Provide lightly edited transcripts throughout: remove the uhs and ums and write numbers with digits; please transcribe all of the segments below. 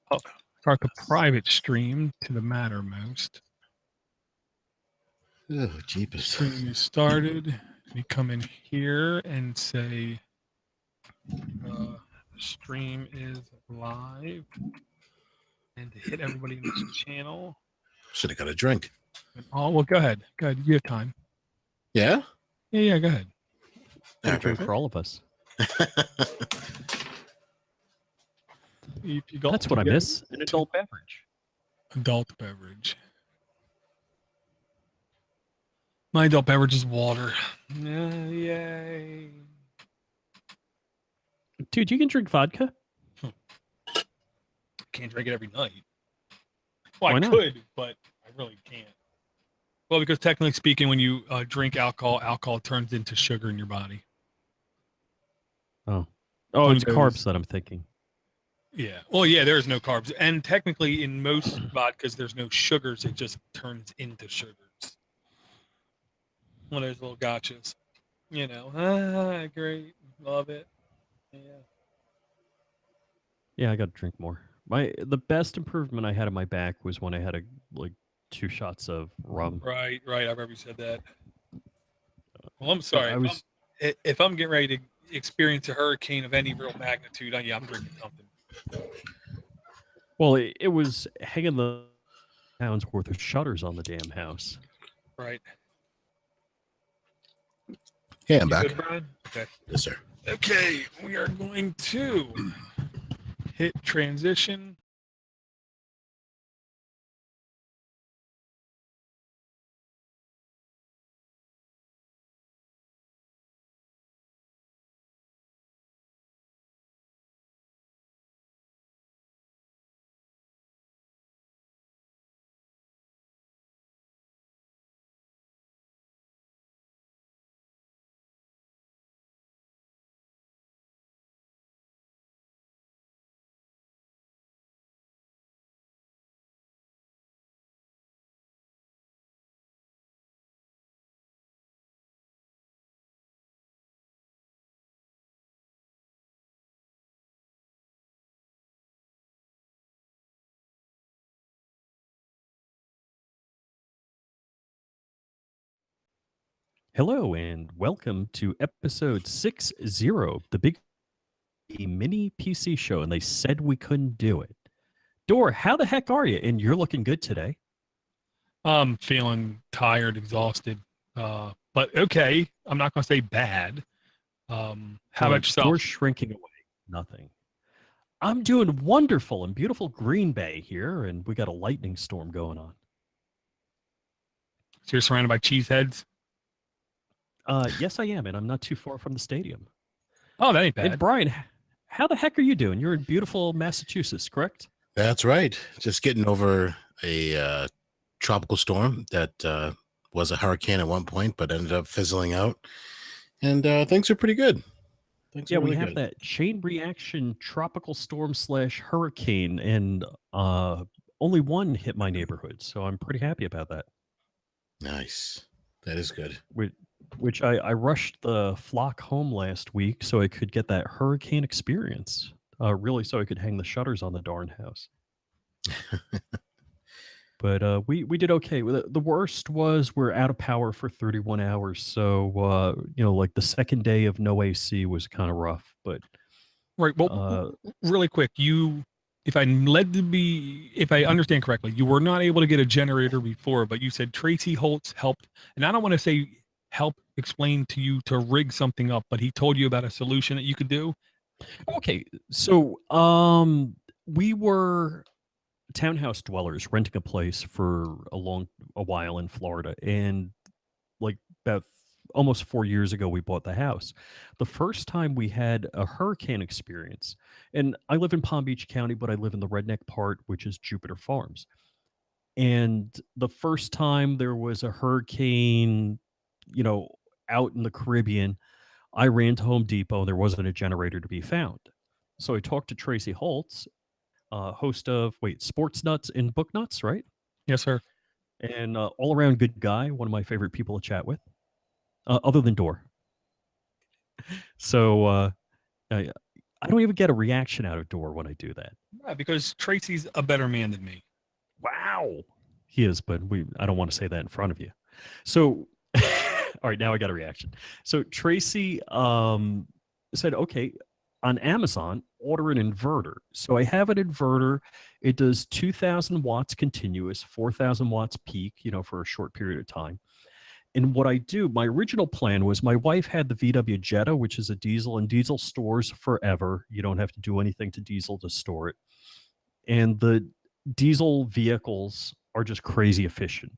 start the private stream to the Mattermost. Oh, jeepers. Stream is started. You come in here and say, the stream is live. And to hit everybody in this channel. Should have got a drink. Oh, well, go ahead. Go ahead. You have time. Yeah? Yeah, go ahead. A drink for all of us. That's what I miss. An adult beverage. Adult beverage. My adult beverage is water. Yay. Dude, you can drink vodka? Can't drink it every night. Well, Why I not? could, but I really can't. Well, because technically speaking, when you drink alcohol turns into sugar in your body. Oh, One it's of those- carbs that I'm thinking. Yeah. Well, yeah, there's no carbs. And technically in most vodkas, there's no sugars. It just turns into sugars. One of those little gotchas. You know, great. Love it. Yeah. Yeah, I got to drink more. The best improvement I had in my back was when I had 2 shots of rum. Right. I remember you said that. Well, I'm sorry. I was If I'm getting ready to experience a hurricane of any real magnitude, I'm drinking something. well, it was hanging the pounds worth of shutters on the damn house. Right. Yeah, I'm You back. good, Brian? Okay. Yes, sir. Okay, we are going to hit transition. Hello and welcome to episode 60, the big mini PC show, and they said we couldn't do it. Dor, how the heck are you? And you're looking good today. I'm feeling tired, exhausted, but okay. I'm not going to say bad. How about yourself? Dor's shrinking away. Nothing. I'm doing wonderful in beautiful Green Bay here, and we got a lightning storm going on. So you're surrounded by cheeseheads? Yes, I am, and I'm not too far from the stadium. Oh, that ain't bad. And Brian, how the heck are you doing? You're in beautiful Massachusetts, correct? That's right. Just getting over a tropical storm that was a hurricane at one point, but ended up fizzling out. And things are pretty good. Things are Yeah, we really have good. that chain reaction tropical storm / hurricane, and only one hit my neighborhood, so I'm pretty happy about that. Nice. That is good. Which I rushed the flock home last week so I could get that hurricane experience. Really, so I could hang the shutters on the darn house. But we did okay. The worst was we're out of power for 31 hours. So, like the second day of no AC was kind of rough. But Right. Well, really quick, if I understand correctly, you were not able to get a generator before, but you said Tracy Holtz helped, and I don't want to say help explain to you to rig something up, but he told you about a solution that you could do. okay, so we were townhouse dwellers renting a place for a while in Florida, and like about almost 4 years ago we bought the house. The first time we had a hurricane experience, and I live in Palm Beach County, but I live in the redneck part, which is Jupiter Farms. And the first time there was a hurricane, out in the Caribbean, I ran to Home Depot and there wasn't a generator to be found. So I talked to Tracy Holtz, host of Sports Nuts and Book Nuts, right? Yes, sir. And all around good guy, one of my favorite people to chat with, other than Dor. So I I don't even get a reaction out of Door when I do that. Yeah, because Tracy's a better man than me. Wow. He is, but I don't want to say that in front of you. So all right, now I got a reaction. So Tracy said, okay, on Amazon, order an inverter. So I have an inverter. It does 2,000 watts continuous, 4,000 watts peak, for a short period of time. And what I do, my original plan was my wife had the VW Jetta, which is a diesel, and diesel stores forever. You don't have to do anything to diesel to store it. And the diesel vehicles are just crazy efficient.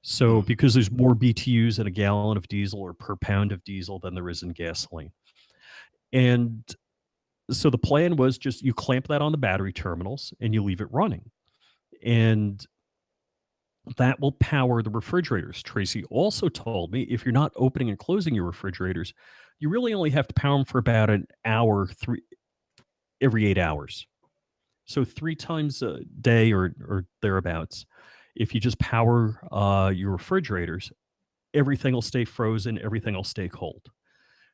So because there's more BTUs in a gallon of diesel or per pound of diesel than there is in gasoline. And so the plan was just you clamp that on the battery terminals and you leave it running. And that will power the refrigerators. Tracy also told me if you're not opening and closing your refrigerators, you really only have to power them for about an hour, every 8 hours. So 3 times a day or thereabouts. If you just power your refrigerators, everything will stay frozen, everything will stay cold.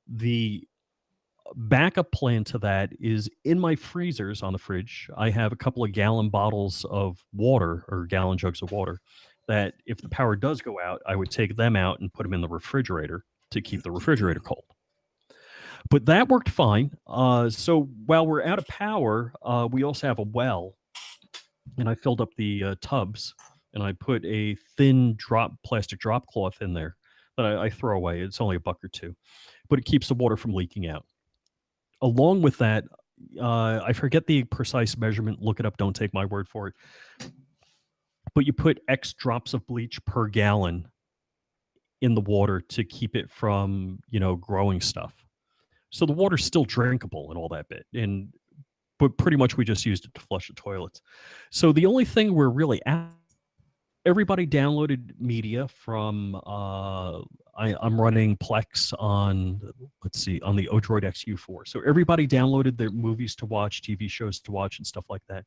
The backup plan to that is in my freezers on the fridge, I have a couple of gallon bottles of water or gallon jugs of water that if the power does go out, I would take them out and put them in the refrigerator to keep the refrigerator cold. But that worked fine. So while we're out of power, we also have a well, and I filled up the tubs, and I put a thin plastic drop cloth in there that I throw away. It's only $1 or $2, but it keeps the water from leaking out. Along with that, I forget the precise measurement. Look it up. Don't take my word for it. But you put X drops of bleach per gallon in the water to keep it from, growing stuff. So the water's still drinkable and all that bit. But pretty much we just used it to flush the toilets. So the only thing we're really at, everybody downloaded media from I'm running Plex on on the o-droid XU4. So everybody downloaded their movies to watch, TV shows to watch, and stuff like that.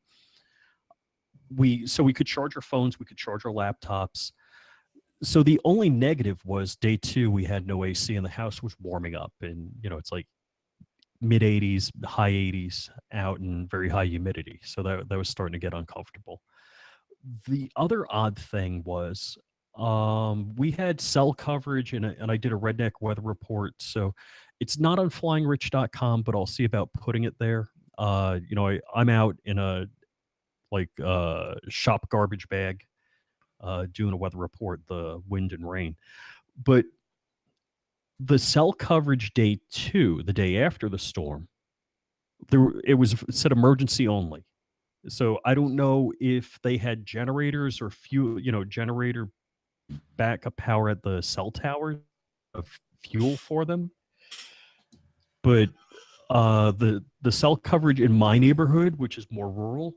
We could charge our phones, we could charge our laptops. So the only negative was day 2 we had no AC and the house was warming up, and it's like mid 80s, high 80s out and very high humidity. So that was starting to get uncomfortable. The other odd thing was we had cell coverage and I did a redneck weather report. So it's not on flyingrich.com, but I'll see about putting it there. I'm out in a shop garbage bag doing a weather report, the wind and rain. But the cell coverage day 2, the day after the storm, it said emergency only. So I don't know if they had generators or generator backup power at the cell tower of fuel for them. But the cell coverage in my neighborhood, which is more rural,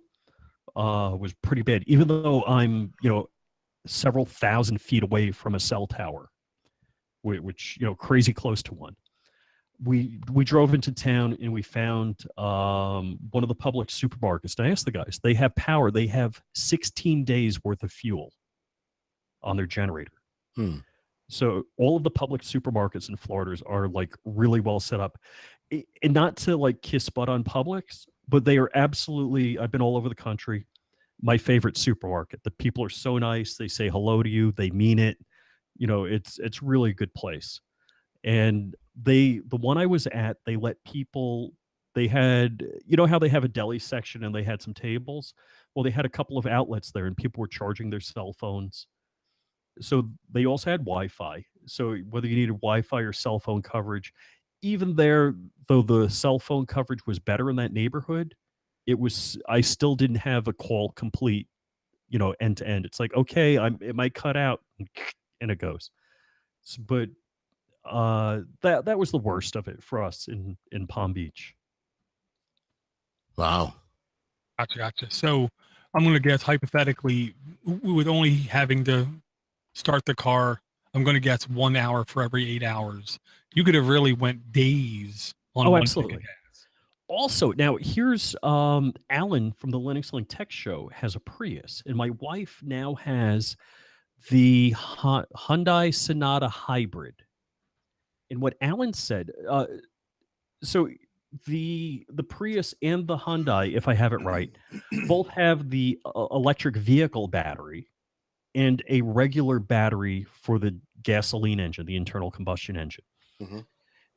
was pretty bad. Even though I'm several thousand feet away from a cell tower, which crazy close to one. We drove into town and we found one of the Publix supermarkets. And I asked the guys, they have power. They have 16 days worth of fuel on their generator. So all of the public supermarkets in Florida are really well set up. And not to kiss butt on Publix, but they are absolutely, I've been all over the country, my favorite supermarket. The people are so nice. They say hello to you. They mean it. It's really a good place. And the one I was at, they let people, they had, how they have a deli section and they had some tables. Well, they had a couple of outlets there and people were charging their cell phones. So they also had Wi-Fi. So whether you needed Wi-Fi or cell phone coverage, even there, though the cell phone coverage was better in that neighborhood, I still didn't have a call complete, end to end. It's like, okay, it might cut out and it goes. But that was the worst of it for us in Palm Beach. Wow. Gotcha. So I'm going to guess hypothetically, with only having to start the car, I'm going to guess 1 hour for every 8 hours. You could have really went days on one absolutely. tank of gas. Also, now here's Alan from the Linux Link Tech Show has a Prius, and my wife now has the Hyundai Sonata Hybrid. And what Alan said, so the Prius and the Hyundai, if I have it right, both have the electric vehicle battery and a regular battery for the gasoline engine, the internal combustion engine. Mhm.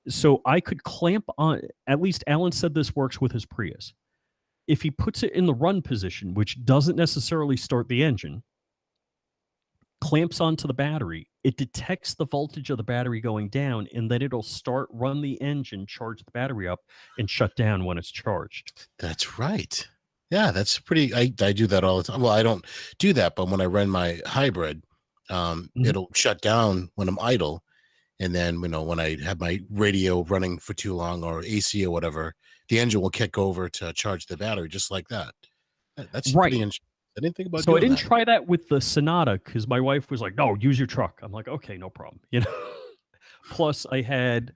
So I could clamp on, at least Alan said this works with his Prius. If he puts it in the run position, which doesn't necessarily start the engine, clamps onto the battery, it detects the voltage of the battery going down, and then it'll run the engine, charge the battery up, and shut down when it's charged. That's right. Yeah, that's pretty. I do that all the time. Well, I don't do that, but when I run my hybrid, it'll shut down when I'm idle, and then when I have my radio running for too long or AC or whatever, the engine will kick over to charge the battery just like that. That's pretty Right. interesting. I didn't think about So I doing didn't that. try that with the Sonata because my wife was like, "No, use your truck." I'm like, "Okay, no problem." Plus, I had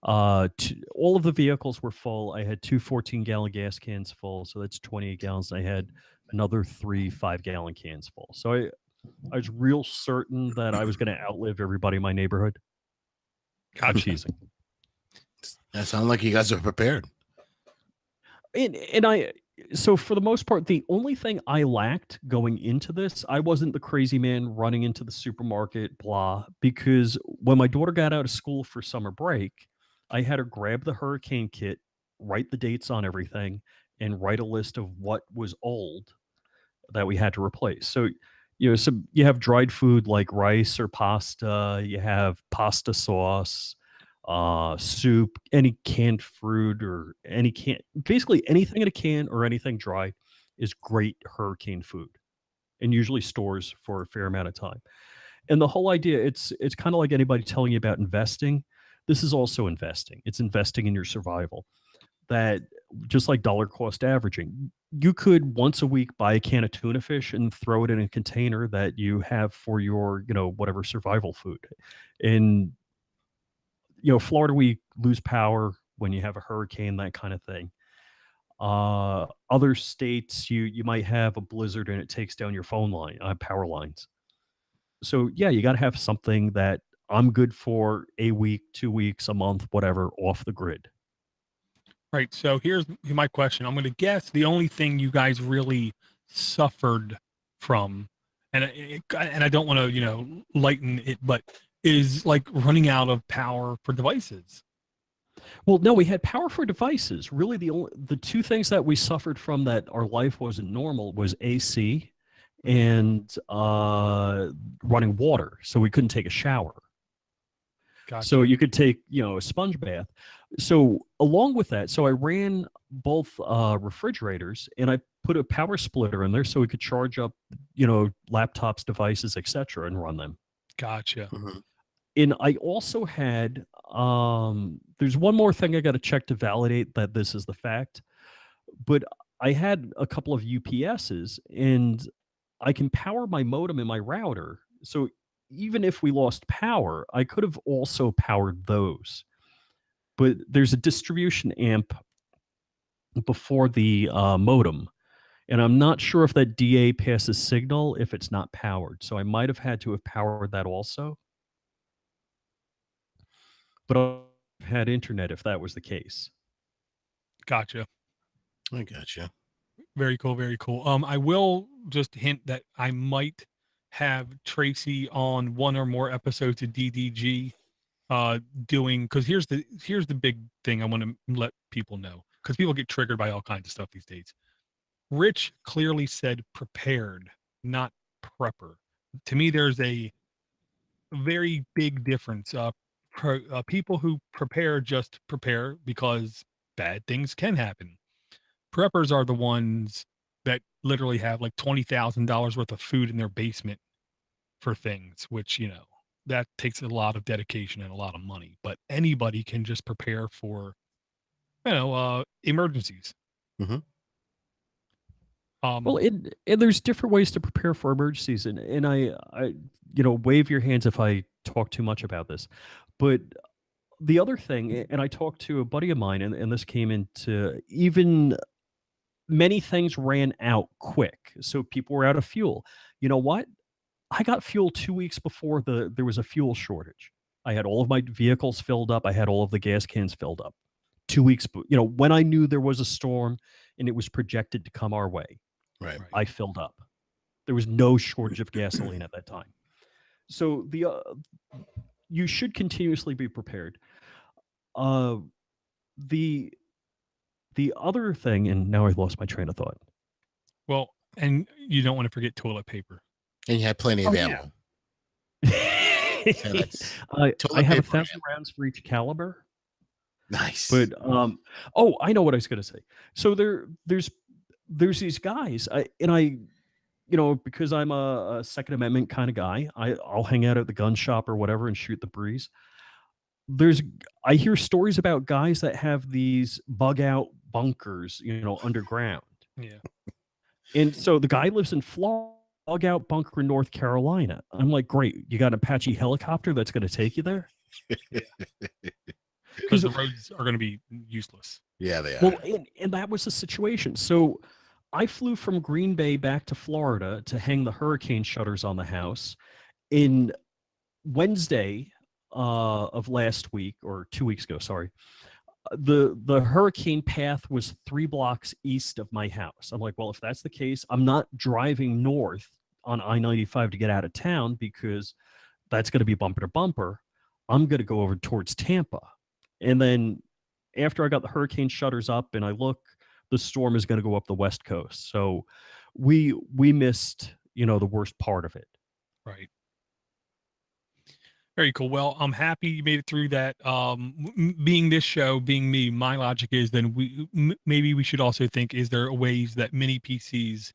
all of the vehicles were full. I had two 14-gallon gas cans full, so that's 28 gallons. I had another three 5-gallon cans full. So I was real certain that I was going to outlive everybody in my neighborhood. I'm Gotcha. teasing. That sounds like you guys are prepared. So for the most part, the only thing I lacked going into this, I wasn't the crazy man running into the supermarket, blah, because when my daughter got out of school for summer break, I had her grab the hurricane kit, write the dates on everything, and write a list of what was old that we had to replace. So, so you have dried food like rice or pasta, you have pasta sauce, soup, any canned fruit or basically anything in a can or anything dry is great hurricane food and usually stores for a fair amount of time. And the whole idea, it's kind of like anybody telling you about investing. This is also investing. It's investing in your survival. That just like dollar cost averaging, you could once a week buy a can of tuna fish and throw it in a container that you have for your, whatever survival food. And Florida, we lose power when you have a hurricane, that kind of thing. Other states, you might have a blizzard and it takes down your power lines. So yeah, you got to have something that I'm good for a week, 2 weeks, a month, whatever, off the grid. Right. So here's my question. I'm going to guess the only thing you guys really suffered from, and I don't want to lighten it, but is like running out of power for devices. Well, no, we had power for devices. Really, the two things that we suffered from that our life wasn't normal was AC and running water, so we couldn't take a shower. Gotcha. So you could take, a sponge bath. So along with that, so I ran both refrigerators and I put a power splitter in there so we could charge up, laptops, devices, etc., and run them. Gotcha. Mhm. And I also had there's one more thing I got to check to validate that this is the fact, but I had a couple of UPSs and I can power my modem and my router. So even if we lost power, I could have also powered those. But there's a distribution amp before the modem, and I'm not sure if that DA passes signal if it's not powered. So I might have had to have powered that also. But I had internet if that was the case. Gotcha. I gotcha. Very cool. Very cool. I will just hint that I might have Tracy on one or more episodes of DDG, doing, because here's the big thing I want to let people know, because people get triggered by all kinds of stuff these days. Rich clearly said prepared, not prepper. To me, there's a very big difference. People who prepare just prepare because bad things can happen. Preppers are the ones that literally have like $20,000 worth of food in their basement for things, which, that takes a lot of dedication and a lot of money. But anybody can just prepare for, emergencies. Mhm. Well, and there's different ways to prepare for emergencies, and I wave your hands if I talk too much about this, but the other thing, and I talked to a buddy of mine, and this came into even many things ran out quick, so people were out of fuel. You know what? I got fuel 2 weeks before there was a fuel shortage. I had all of my vehicles filled up. I had all of the gas cans filled up. 2 weeks, when I knew there was a storm and it was projected to come our way, Right. I filled up. There was no shortage of gasoline at that time. So you should continuously be prepared. The the other thing, and now I've lost my train of thought. Well, and you don't want to forget toilet paper. And you had plenty of Oh, yeah. ammo. So that's I toilet have paper 1,000 rounds for each caliber. nice. But I know what I was going to say. So there's these guys, because I'm a Second Amendment kind of guy. I'll hang out at the gun shop or whatever and shoot the breeze. I hear stories about guys that have these bug out bunkers, underground. Yeah. And so the guy lives in Florida, bug out bunker in North Carolina. I'm like, great, you got an Apache helicopter that's going to take you there? Because the roads are going to be useless. Yeah, they are. Well, and that was the situation. So I flew from Green Bay back to Florida to hang the hurricane shutters on the house. In Wednesday of last week, or 2 weeks ago, sorry, the hurricane path was 3 blocks east of my house. I'm like, well, if that's the case, I'm not driving north on I-95 to get out of town because that's going to be bumper to bumper. I'm going to go over towards Tampa. And then after I got the hurricane shutters up and I look, the storm is going to go up the West Coast. So we missed, the worst part of it. Right. Very cool. Well, I'm happy you made it through that. Being this show, being me, my logic is then maybe we should also think, is there ways that mini PCs,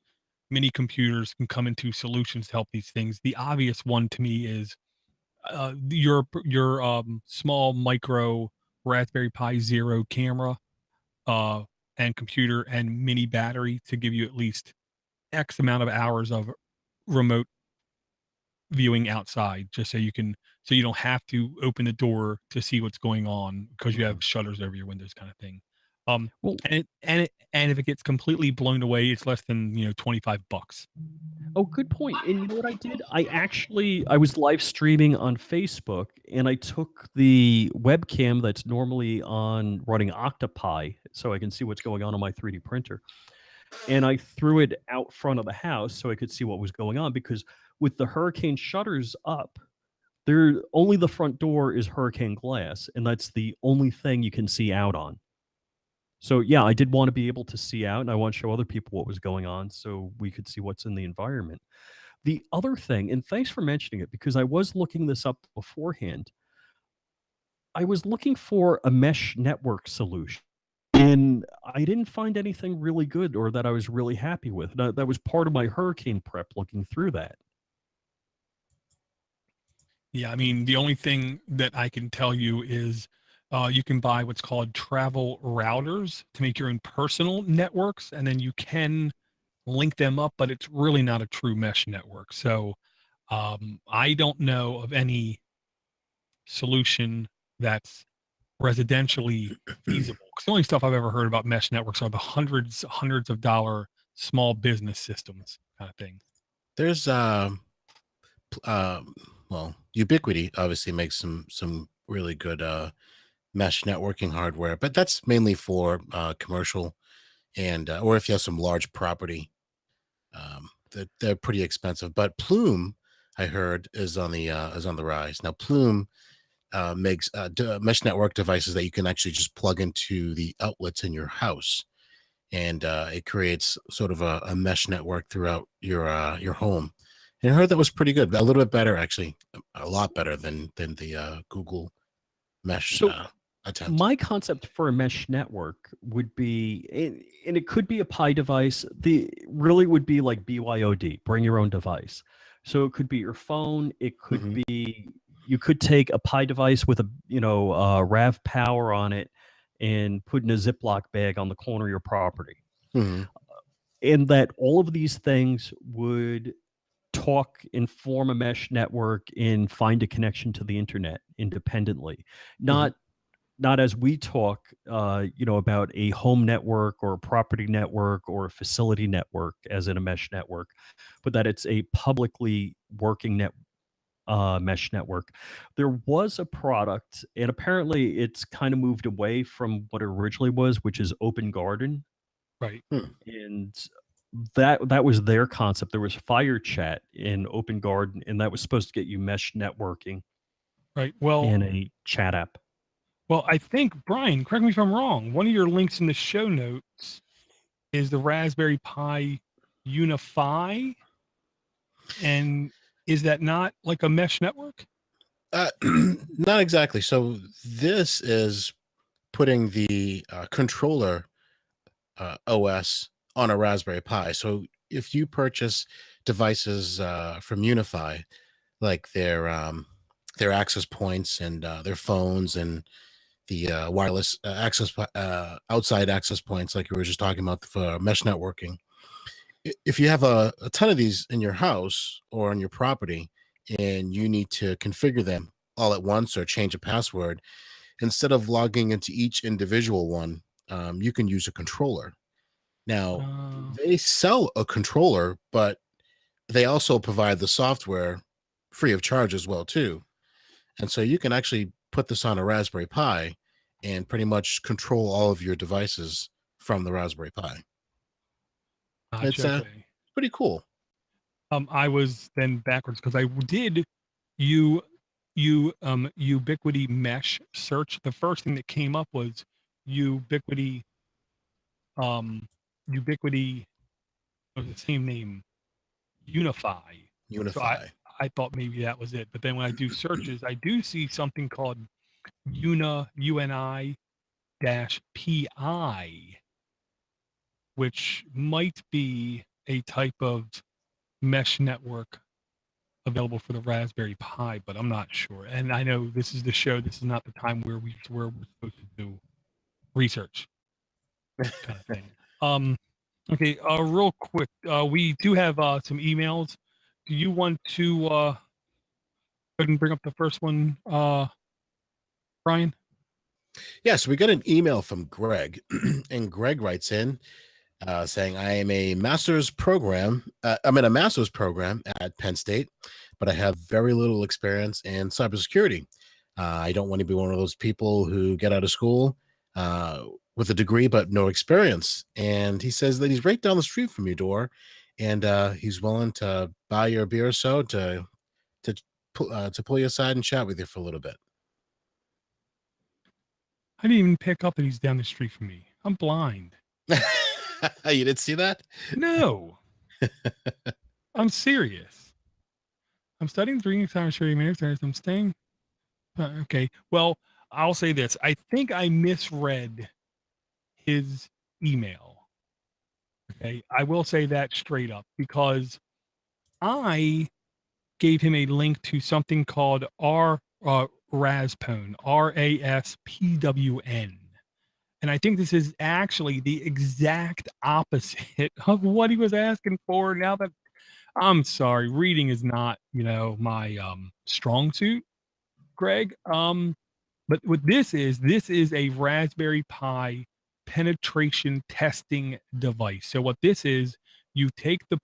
mini computers can come into solutions to help these things? The obvious one to me is your small micro Raspberry Pi Zero camera and computer and mini battery to give you at least X amount of hours of remote viewing outside, just so you don't have to open the door to see what's going on because you have shutters over your windows, kind of thing. Well, And if it gets completely blown away, it's less than $25. oh, good point. And you know what I did? I was live streaming on Facebook, and I took the webcam that's normally on running Octopi, so I can see what's going on my 3D printer, and I threw it out front of the house so I could see what was going on. Because with the hurricane shutters up, only the front door is hurricane glass, and that's the only thing you can see out on. So yeah, I did want to be able to see out, and I want to show other people what was going on so we could see what's in the environment. The other thing, and thanks for mentioning it, because I was looking this up beforehand. I was looking for a mesh network solution, and I didn't find anything really good or that I was really happy with. That was part of my hurricane prep, looking through that. Yeah, I mean, the only thing that I can tell you is you can buy what's called travel routers to make your own personal networks, and then you can link them up, but it's really not a true mesh network. So I don't know of any solution that's residentially feasible. Because the only stuff I've ever heard about mesh networks are the hundreds of dollar small business systems kind of thing. There's Ubiquiti obviously makes some really good mesh networking hardware, but that's mainly for commercial and or if you have some large property. They're pretty expensive, but Plume, I heard, is on the rise now. Plume makes mesh network devices that you can actually just plug into the outlets in your house, and it creates sort of a mesh network throughout your home. And I heard that was pretty good, a little bit better, actually, a lot better than the Google Mesh So attempt. my concept for a mesh network would be, and it could be a Pi device. The really would be like BYOD, bring your own device. So it could be your phone. It could Mhm. be, you could take a Pi device with a RAV power on it and put in a Ziploc bag on the corner of your property. Mhm. And that all of these things would talk and form a mesh network and find a connection to the internet independently. Mhm. Not as we talk, about a home network or a property network or a facility network as in a mesh network, but that it's a publicly working mesh network. There was a product, and apparently it's kind of moved away from what it originally was, which is Open Garden, Right. and that was their concept. There was Fire Chat in Open Garden, and that was supposed to get you mesh networking Right. Well, in a chat app. I think Brian, correct me if I'm wrong. One of your links in the show notes is the Raspberry Pi Unify, and is that not like a mesh network? Not exactly. So this is putting the controller OS on a Raspberry Pi. So if you purchase devices from Unify, like their access points and their phones and the wireless outside access points, like we were just talking about for mesh networking. If you have a ton of these in your house or on your property, and you need to configure them all at once or change a password, instead of logging into each individual one, you can use a controller. Now, they sell a controller, but they also provide the software free of charge as well too. And so you can actually put this on a Raspberry Pi and pretty much control all of your devices from the Raspberry Pi. It's Gotcha. Okay. pretty cool. I was then backwards because I did Ubiquity mesh search. The first thing that came up was Ubiquity Ubiquity was the same name, Unify. So Unify. I thought maybe that was it. But then when I do searches, I do see something called UNI dash PI, which might be a type of mesh network available for the Raspberry Pi, but I'm not sure. And I know this is the show. This is not the time where we're supposed to do research kind of thing. Okay. Real quick, we do have some emails. Do you want to go ahead and bring up the first one, Brian? Yeah, so we got an email from Greg, and Greg writes in saying, "I am a master's program. I'm in a master's program at Penn State, but I have very little experience in cybersecurity. I don't want to be one of those people who get out of school with a degree but no experience." And he says that he's right down the street from your door, and he's willing to buy your beer or so to pull you aside and chat with you for a little bit. I didn't even pick up that he's down the street from me. I'm blind. You didn't see that? No, I'm serious. I'm studying 3 cybersecurity minutes. I'm staying. Okay. Well, I'll say this. I think I misread his email. Okay. I will say that straight up because I gave him a link to something called Raspwn, RASPWN. And I think this is actually the exact opposite of what he was asking for. Now that I'm sorry, reading is not, my strong suit, Greg. But what this is a Raspberry Pi penetration testing device. So what this is, you take the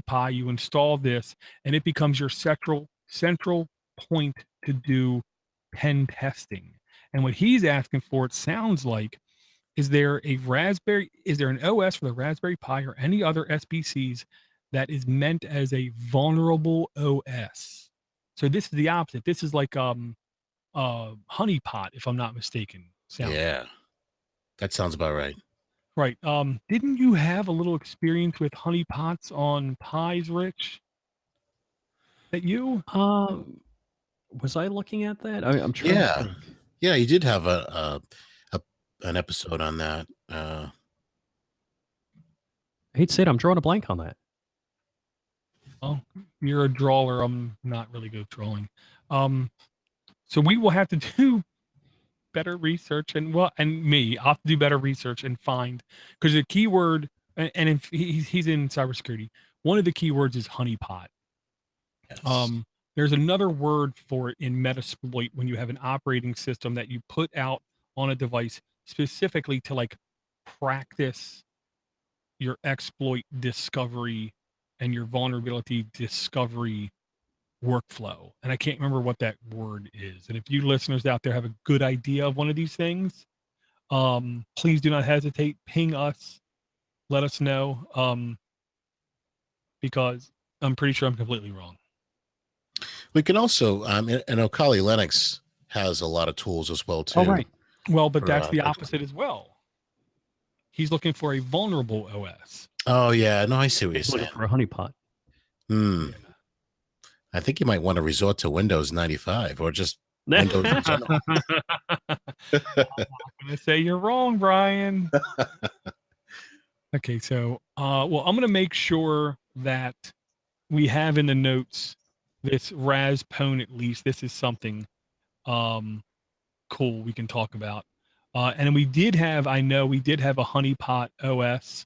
Pi, you install this, and it becomes your central point to do pen testing. And what he's asking for, it sounds like, is there an OS for the Raspberry Pi or any other SBCs that is meant as a vulnerable OS? So this is the opposite. This is like honeypot, if I'm not mistaken. Yeah, that sounds about right. Right. Didn't you have a little experience with honeypots on pies, Rich? That you? Was I looking at that? I'm trying to Yeah, think. yeah, you did have an episode on that. I hate to say it, I'm drawing a blank on that. Oh, you're a drawer. I'm not really good at drawing. So we will have to do better research and I'll have to do better research and find, because the keyword, and if he's in cybersecurity, one of the keywords is honeypot. Yes. There's another word for it in Metasploit when you have an operating system that you put out on a device specifically to like practice your exploit discovery and your vulnerability discovery workflow. And I can't remember what that word is. And if you listeners out there have a good idea of one of these things, please do not hesitate. Ping us. Let us know. Because I'm pretty sure I'm completely wrong. We can also, I know Kali Linux has a lot of tools as well too. Oh, right. Well, but that's the opposite as well. He's looking for a vulnerable OS. Oh yeah, no, I see what you're He's looking saying. for a honeypot. Yeah. I think you might want to resort to Windows 95 or just Windows in general. I'm going to say you're wrong, Brian. Okay, so well, I'm going to make sure that we have in the notes this Raspone at least. This is something cool we can talk about. And we did have a honeypot OS.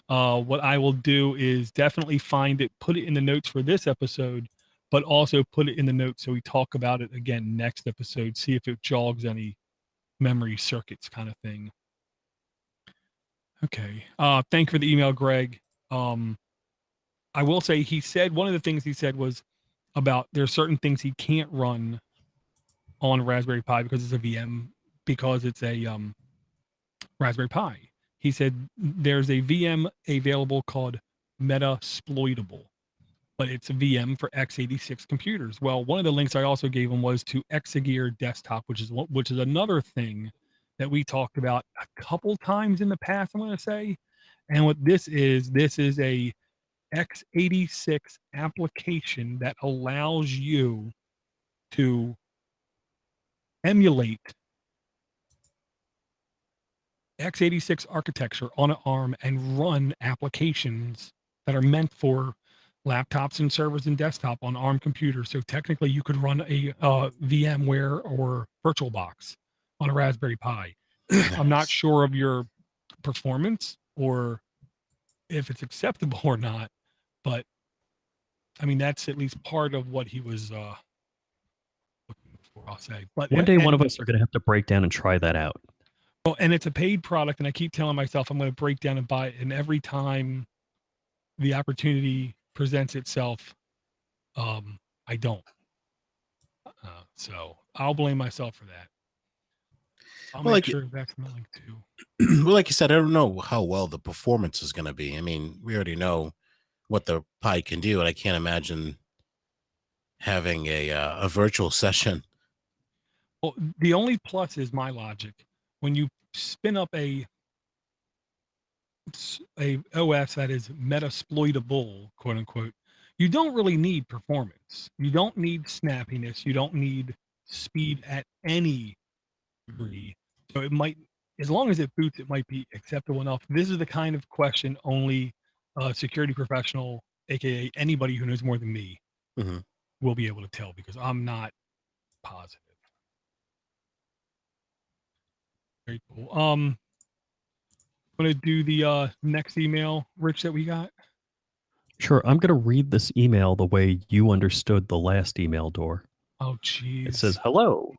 What I will do is definitely find it, put it in the notes for this episode, but also put it in the notes so we talk about it again next episode, see if it jogs any memory circuits kind of thing. Okay. Thank you for the email, Greg. I will say he said one of the things he said was about there's certain things he can't run on Raspberry Pi because it's a VM, because it's a Raspberry Pi. He said there's a VM available called Metasploitable, but it's a VM for x86 computers. Well, one of the links I also gave him was to Exagear Desktop, which is another thing that we talked about a couple times in the past, I'm going to say. And what this is a x86 application that allows you to emulate x86 architecture on an ARM and run applications that are meant for laptops and servers and desktop on ARM computers. So technically you could run a VMware or VirtualBox on a Raspberry Pi. I'm not sure of your performance or if it's acceptable or not, but I mean, that's at least part of what he was looking for, I'll say. But One day, one of us are going to have to break down and try that out. Well, and it's a paid product, and I keep telling myself I'm going to break down and buy it. And every time the opportunity presents itself, I don't. So I'll blame myself for that. I'll make sure that's my link too. Well, like you said, I don't know how well the performance is going to be. I mean, we already know what the Pi can do, and I can't imagine having a virtual session. Well, the only plus is my logic. When you spin up a OS that is metasploitable, quote unquote, you don't really need performance. You don't need snappiness. You don't need speed at any degree. So it might, as long as it boots, it might be acceptable enough. This is the kind of question only a security professional, aka anybody who knows more than me, will be able to tell, because I'm not positive. Very cool. I'm gonna do the next email, Rich, that we got. Sure, I'm going to read this email the way you understood the last email, Door. Oh, geez. It says, "Hello,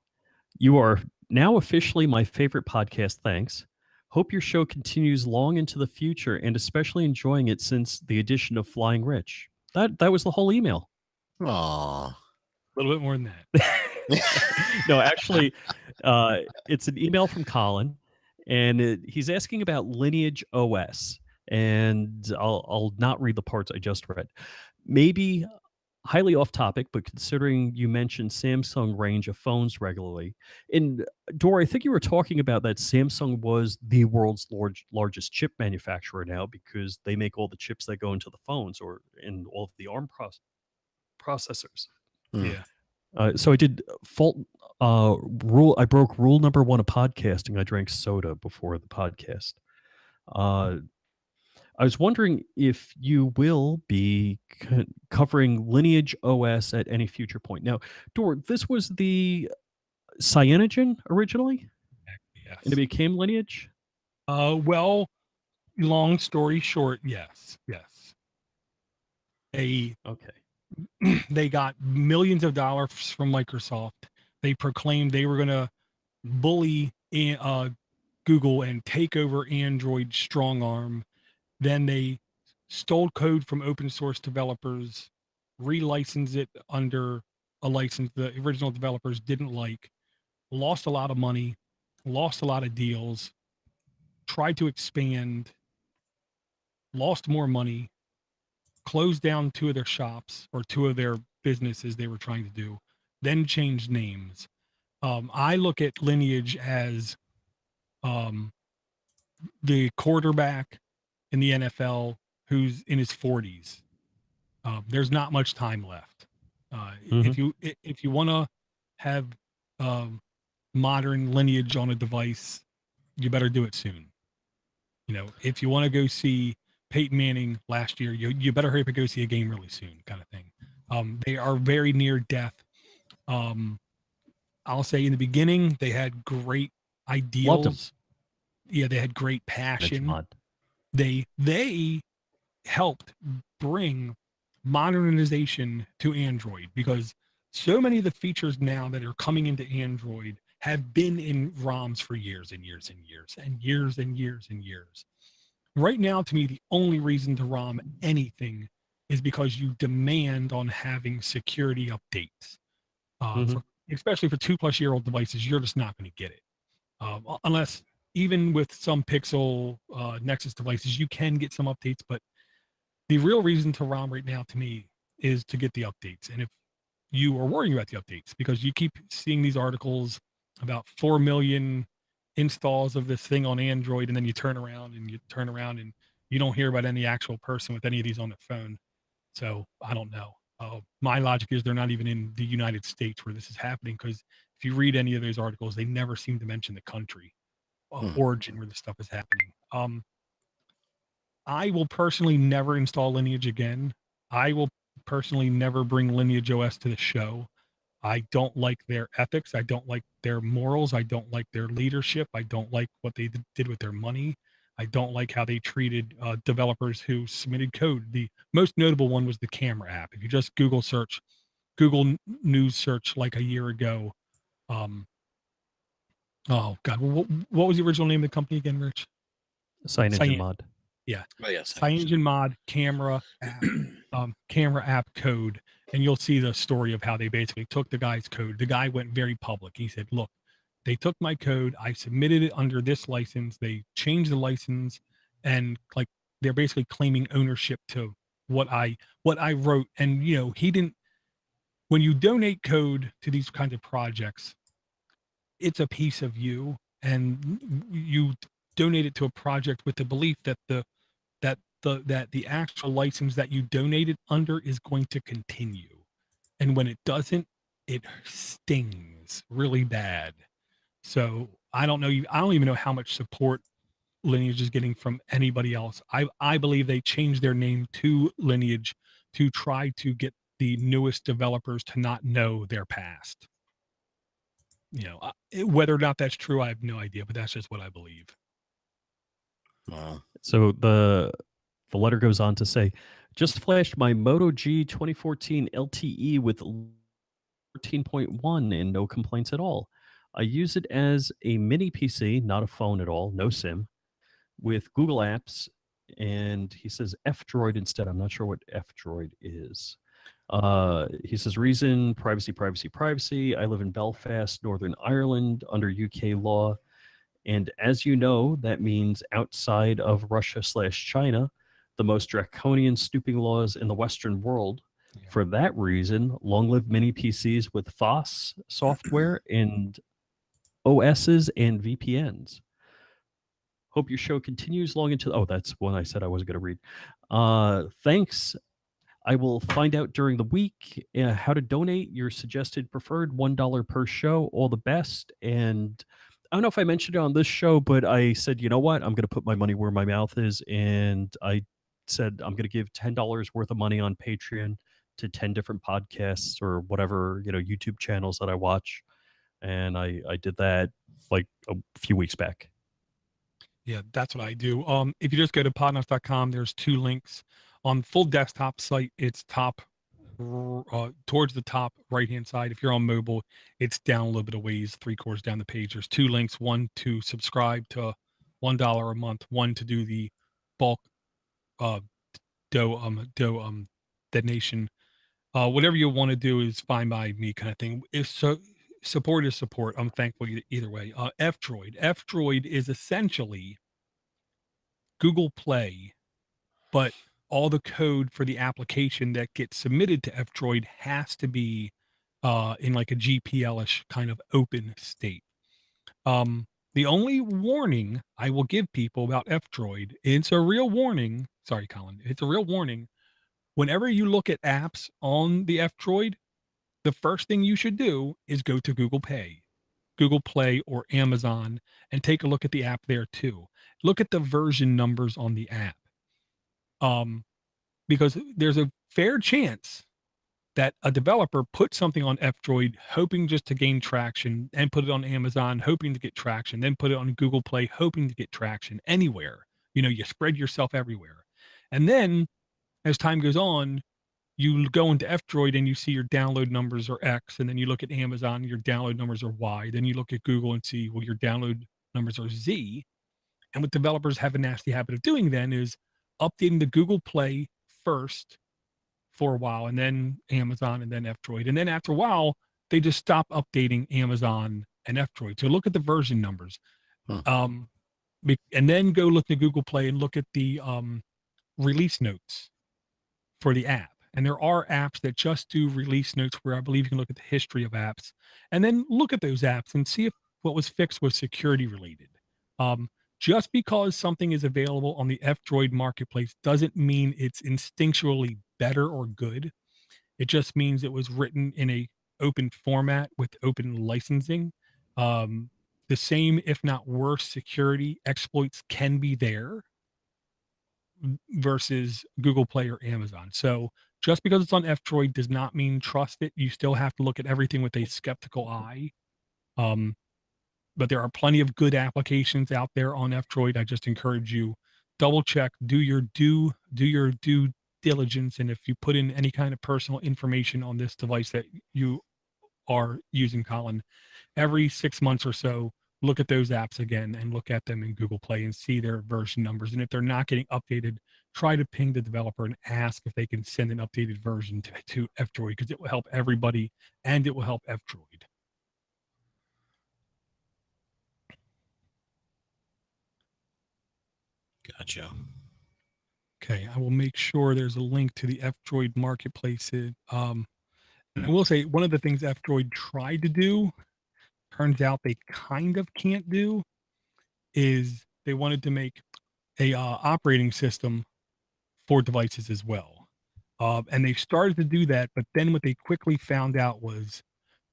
you are now officially my favorite podcast. Thanks. Hope your show continues long into the future, and especially enjoying it since the addition of Flying Rich." That was the whole email. Aww. A little bit more than that. No, actually, it's an email from Colin, and he's asking about Lineage OS. And I'll not read the parts I just read. Maybe highly off topic, but considering you mentioned Samsung range of phones regularly, and Dor, I think you were talking about that Samsung was the world's largest chip manufacturer now because they make all the chips that go into the phones or in all of the ARM processors. Yeah. So I did rule. I broke rule number 1 of podcasting. I drank soda before the podcast. I was wondering if you will be covering Lineage OS at any future point. Now, Dor, this was the Cyanogen originally, Yes. and it became Lineage. Well, long story short, yes. They got millions of dollars from Microsoft. They proclaimed they were going to bully Google and take over Android strong arm. Then they stole code from open source developers, relicense it under a license the original developers didn't like, lost a lot of money, lost a lot of deals, tried to expand, lost more money, closed down two of their shops or two of their businesses they were trying to do, then changed names. I look at Lineage as um, the quarterback in the NFL who's in his 40s. There's not much time left. Mhm. If you want to have modern Lineage on a device, you better do it soon. You know, if you want to go see Peyton Manning last year, you better hurry up and go see a game really soon, kind of thing. They are very near death. I'll say in the beginning they had great Loved him. ideals. Yeah, they had great Edge passion. mod. They helped bring modernization to Android because so many of the features now that are coming into Android have been in ROMs for years and years and years and years and years and years. Right now, to me, the only reason to ROM anything is because you demand on having security updates. Mhm. For especially for 2+ year old devices, you're just not going to get it. Unless even with some Pixel Nexus devices, you can get some updates, but the real reason to ROM right now to me is to get the updates. And if you are worrying about the updates because you keep seeing these articles about 4 million installs of this thing on Android, and then you turn around and you don't hear about any actual person with any of these on their phone. So I don't know. My logic is they're not even in the United States where this is happening because if you read any of those articles, they never seem to mention the country origin where this stuff is happening. I will personally never install Lineage again. I will personally never bring Lineage OS to the show. I don't like their ethics. I don't like their morals. I don't like their leadership. I don't like what they did with their money. I don't like how they treated developers who submitted code. The most notable one was the camera app. If you just Google News search like a year ago, oh God, what was the original name of the company again, Rich? Sign engine Cyan. mod. Yeah. Oh yes. CyanogenMod camera app code, and you'll see the story of how they basically took the guy's code. The guy went very public. He said, "Look, they took my code. I submitted it under this license. They changed the license, and like they're basically claiming ownership to what I wrote." And you know, he didn't. When you donate code to these kinds of projects, it's a piece of you, and you donate it to a project with the belief that the actual license that you donated under is going to continue. And when it doesn't, it stings really bad. So I don't know. I don't even know how much support Lineage is getting from anybody else. I believe they changed their name to Lineage to try to get the newest developers to not know their past. You know, whether or not that's true, I have no idea, but that's just what I believe. Wow. So the letter goes on to say, just flashed my Moto G 2014 LTE with 14.1 and no complaints at all. I use it as a mini PC, not a phone at all, no SIM, with Google Apps. And he says F-Droid instead. I'm not sure what F-Droid is. He says, reason, privacy, privacy, privacy. I live in Belfast, Northern Ireland, under UK law. And as you know, that means outside of Russia/China, the most draconian snooping laws in the Western world. Yeah. For that reason, long live mini PCs with FOSS software and OSs and VPNs. Hope your show continues long into. Oh, that's one I said I wasn't going to read. Thanks. I will find out during the week how to donate. Your suggested preferred $1 per show. All the best. And I don't know if I mentioned it on this show, but I said, you know what? I'm going to put my money where my mouth is. And I said, I'm going to give $10 worth of money on Patreon to 10 different podcasts or whatever, YouTube channels that I watch. And I did that like a few weeks back. Yeah, that's what I do. If you just go to podnutz.com, there's 2 links. On full desktop site, it's top towards the top right-hand side. If you're on mobile, it's down a little bit of ways, 3/4 down the page. There's 2 links, one to subscribe to $1 a month, one to do the bulk donation. Whatever you want to do is fine by me, kind of thing. If so, support is support. I'm thankful either way. F-Droid. F-Droid is essentially Google Play, but all the code for the application that gets submitted to F-Droid has to be in like a GPL-ish kind of open state. The only warning I will give people about F-Droid, it's a real warning. Sorry, Colin. It's a real warning. Whenever you look at apps on the F-Droid, the first thing you should do is go to Google Pay, Google Play, or Amazon and take a look at the app there too. Look at the version numbers on the app. Because there's a fair chance that a developer put something on F-Droid hoping just to gain traction and put it on Amazon hoping to get traction, then put it on Google Play hoping to get traction anywhere. You spread yourself everywhere. And then as time goes on, you go into F-Droid and you see your download numbers are X, and then you look at Amazon, your download numbers are Y. Then you look at Google and see, well, your download numbers are Z. And what developers have a nasty habit of doing then is updating the Google Play first for a while, and then Amazon, and then F-Droid. And then after a while, they just stop updating Amazon and F-Droid. So look at the version numbers. And then go look at Google Play and look at the release notes for the app. And there are apps that just do release notes where I believe you can look at the history of apps and then look at those apps and see if what was fixed was security related. Just because something is available on the F-Droid marketplace doesn't mean it's instinctually better or good. It just means it was written in a open format with open licensing. The same, if not worse, security exploits can be there versus Google Play or Amazon. So just because it's on F-Droid does not mean trust it. You still have to look at everything with a skeptical eye. But there are plenty of good applications out there on F-Droid. I just encourage you, double check, do your due diligence. And if you put in any kind of personal information on this device that you are using, Colin, every 6 months or so, look at those apps again and look at them in Google Play and see their version numbers. And if they're not getting updated, try to ping the developer and ask if they can send an updated version to F-Droid, because it will help everybody and it will help F-Droid. Gotcha. Okay, I will make sure there's a link to the F-Droid marketplace. And I will say one of the things F-Droid tried to do, turns out they kind of can't do, is they wanted to make a operating system for devices as well. And they started to do that, but then what they quickly found out was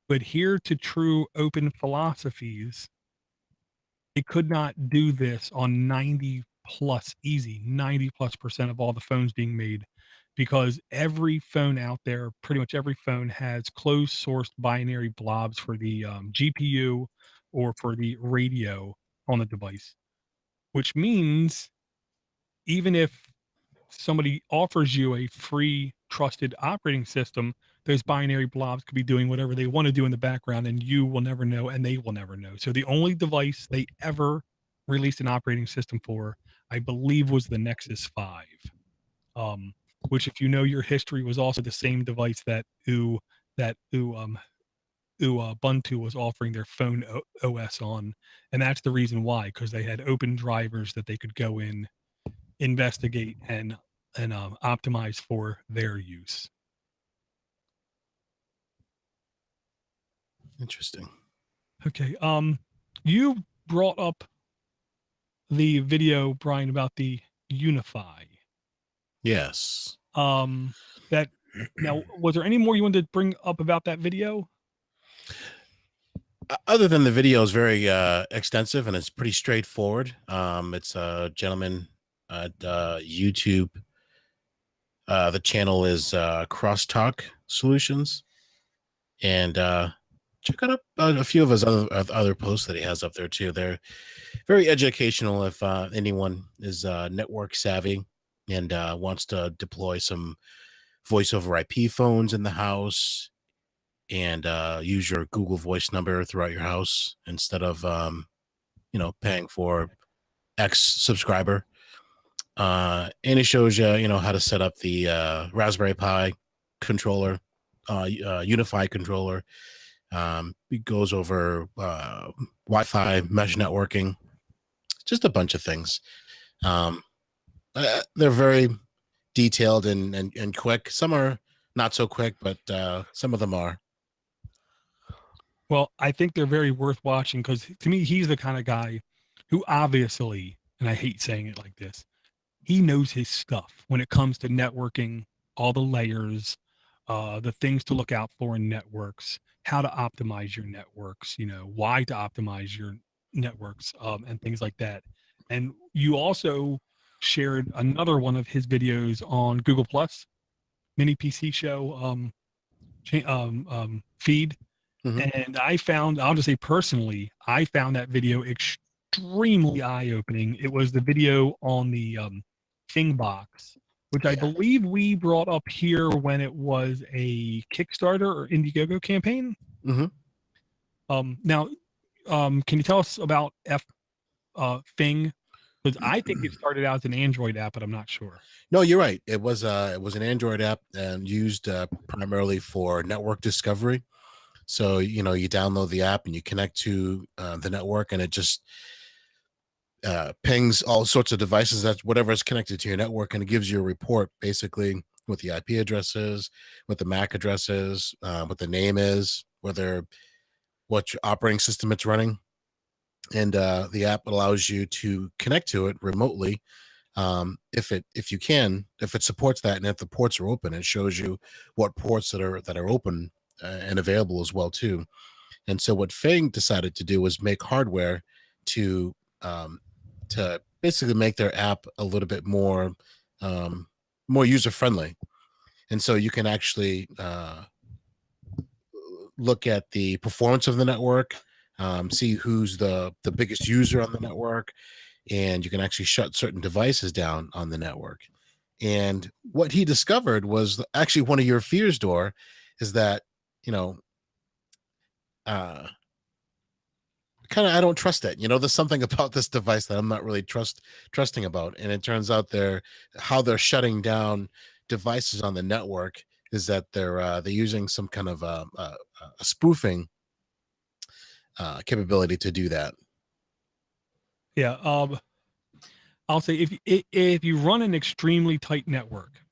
to adhere to true open philosophies, they could not do this on 90+ percent of all the phones being made, because every phone out there, pretty much every phone, has closed sourced binary blobs for the GPU or for the radio on the device, which means even if somebody offers you a free trusted operating system, those binary blobs could be doing whatever they want to do in the background, and you will never know and they will never know. So the only device they ever released an operating system for, I believe, was the Nexus 5, which, if you know your history, was also the same device that Ubuntu was offering their phone OS on. And that's the reason why, because they had open drivers that they could go in, investigate, and optimize for their use. Interesting. Okay. You brought up the video, Brian, about the Unify. Yes. That now, was there any more you wanted to bring up about that video? Other than the video is very extensive and it's pretty straightforward. It's a gentleman at YouTube. The channel is Crosstalk Solutions, and check out a few of his other posts that he has up there too. They're very educational if anyone is network savvy and wants to deploy some voice over IP phones in the house and use your Google Voice number throughout your house instead of paying for X subscriber. And it shows you how to set up the Raspberry Pi controller unified controller. It goes over Wi-Fi, mesh networking, just a bunch of things. They're very detailed and quick. Some are not so quick, but some of them are. Well, I think they're very worth watching because to me, he's the kind of guy who obviously, and I hate saying it like this, he knows his stuff when it comes to networking, all the layers, the things to look out for in networks, how to optimize your networks, why to optimize your networks, and things like that. And you also shared another one of his videos on Google Plus, Mini PC Show feed. And I'll just say personally, I found that video extremely eye-opening. It was the video on the Thing box, which I believe we brought up here when it was a Kickstarter or Indiegogo campaign. Now, can you tell us about Thing? Because I think it started out as an Android app, but I'm not sure. No, you're right. It was an Android app and used primarily for network discovery. So, you download the app and you connect to the network, and it just pings all sorts of devices, that's whatever is connected to your network, and it gives you a report basically with the IP addresses, with the MAC addresses, what the name is, what operating system it's running. And the app allows you to connect to it remotely. If it supports that, and if the ports are open, it shows you what ports that are open and available as well too. And so what Fang decided to do was make hardware to basically make their app a little bit more user friendly. And so you can actually look at the performance of the network, see who's the biggest user on the network, and you can actually shut certain devices down on the network. And what he discovered was actually one of your fears, Dor, is that kind of I don't trust it. There's something about this device that I'm not really trusting about. And it turns out how they're shutting down devices on the network is that they're using some kind of a spoofing capability to do that. Yeah. I'll say if you run an extremely tight network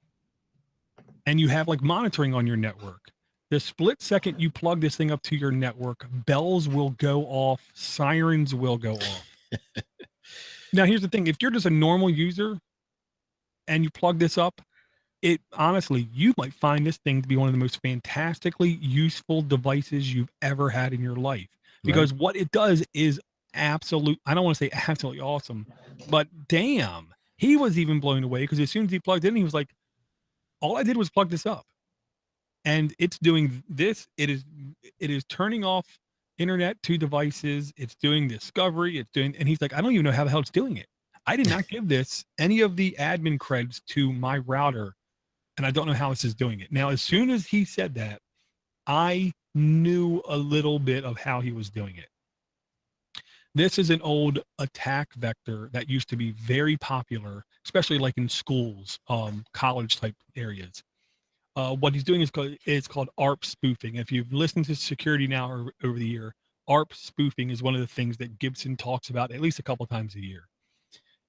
and you have like monitoring on your network, the split second you plug this thing up to your network, bells will go off, sirens will go off. Now, here's the thing. If you're just a normal user and you plug this up, honestly, you might find this thing to be one of the most fantastically useful devices you've ever had in your life. Because what it does is I don't want to say absolutely awesome, but damn, he was even blown away because as soon as he plugged in, he was like, all I did was plug this up. And it's doing this. It is turning off internet to devices. It's doing discovery. And he's like, I don't even know how the hell it's doing it. I did not give this any of the admin creds to my router, and I don't know how this is doing it. Now, as soon as he said that, I knew a little bit of how he was doing it. This is an old attack vector that used to be very popular, especially like in schools, college type areas. What he's doing is called ARP spoofing. If you've listened to Security Now over the year, ARP spoofing is one of the things that Gibson talks about at least a couple times a year.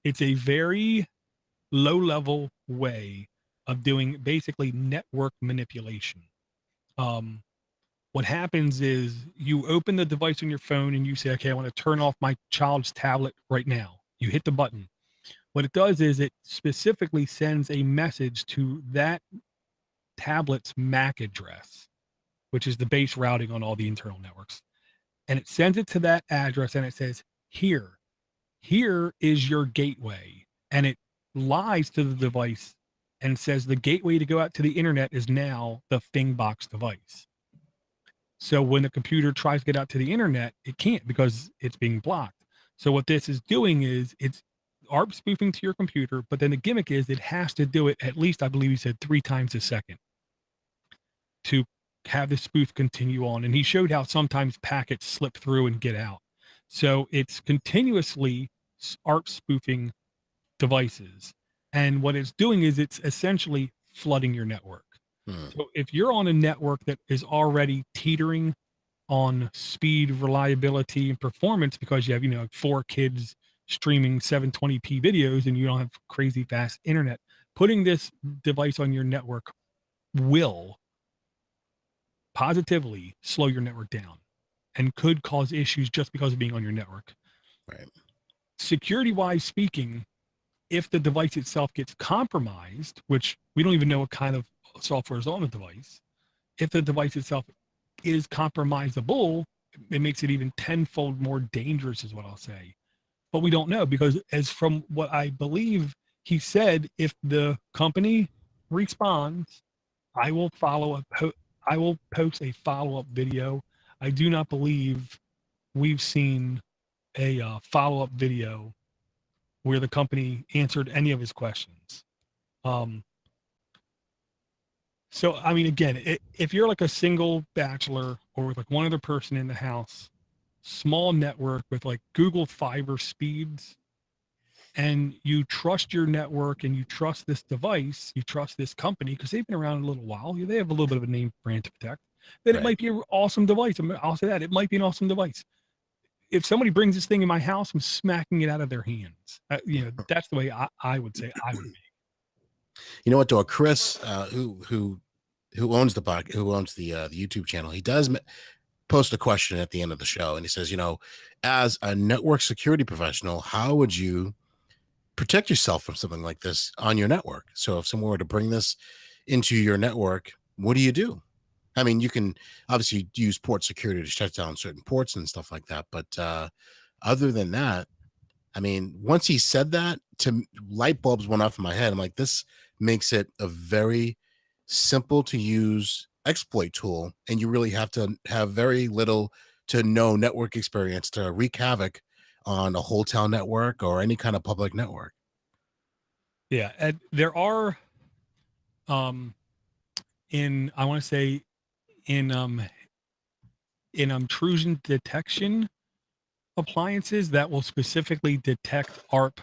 It's a very low-level way of doing basically network manipulation. What happens is you open the device on your phone and you say, okay, I want to turn off my child's tablet right now. You hit the button. What it does is it specifically sends a message to that tablet's MAC address, which is the base routing on all the internal networks. And it sends it to that address and it says, here is your gateway. And it lies to the device and says the gateway to go out to the internet is now the Thingbox device. So when the computer tries to get out to the internet, it can't because it's being blocked. So what this is doing is it's ARP spoofing to your computer, but then the gimmick is it has to do it at least, I believe he said 3 times a second to have the spoof continue on. And he showed how sometimes packets slip through and get out. So it's continuously ARP spoofing devices. And what it's doing is it's essentially flooding your network. So if you're on a network that is already teetering on speed, reliability, and performance because you have, 4 kids streaming 720p videos and you don't have crazy fast internet, putting this device on your network will positively slow your network down and could cause issues just because of being on your network. Right. Security wise speaking, if the device itself gets compromised, which we don't even know what kind of software is on the device, if the device itself is compromisable, it makes it even tenfold more dangerous, is what I'll say. But we don't know because, as from what I believe he said, if the company responds, I will I will post a follow-up video. I do not believe we've seen a follow-up video where the company answered any of his questions. So, I mean, again, if you're like a single bachelor or with like one other person in the house, small network with like Google Fiber speeds, and you trust your network and you trust this device, you trust this company because they've been around a little while, they have a little bit of a name brand to protect, then it Right. might be an awesome device. I'll say that. It might be an awesome device. If somebody brings this thing in my house, I'm smacking it out of their hands. That's the way I would say I would be. You know what, though? Chris, who owns the YouTube channel, he does post a question at the end of the show, and he says, as a network security professional, how would you protect yourself from something like this on your network? So if someone were to bring this into your network, what do you do? I mean, you can obviously use port security to shut down certain ports and stuff like that, but other than that, I mean, once he said that, light bulbs went off in my head. I'm like, this makes it a very simple to use exploit tool, and you really have to have very little to no network experience to wreak havoc on a hotel network or any kind of public network. Yeah, and there are in I want to say in intrusion detection appliances that will specifically detect ARP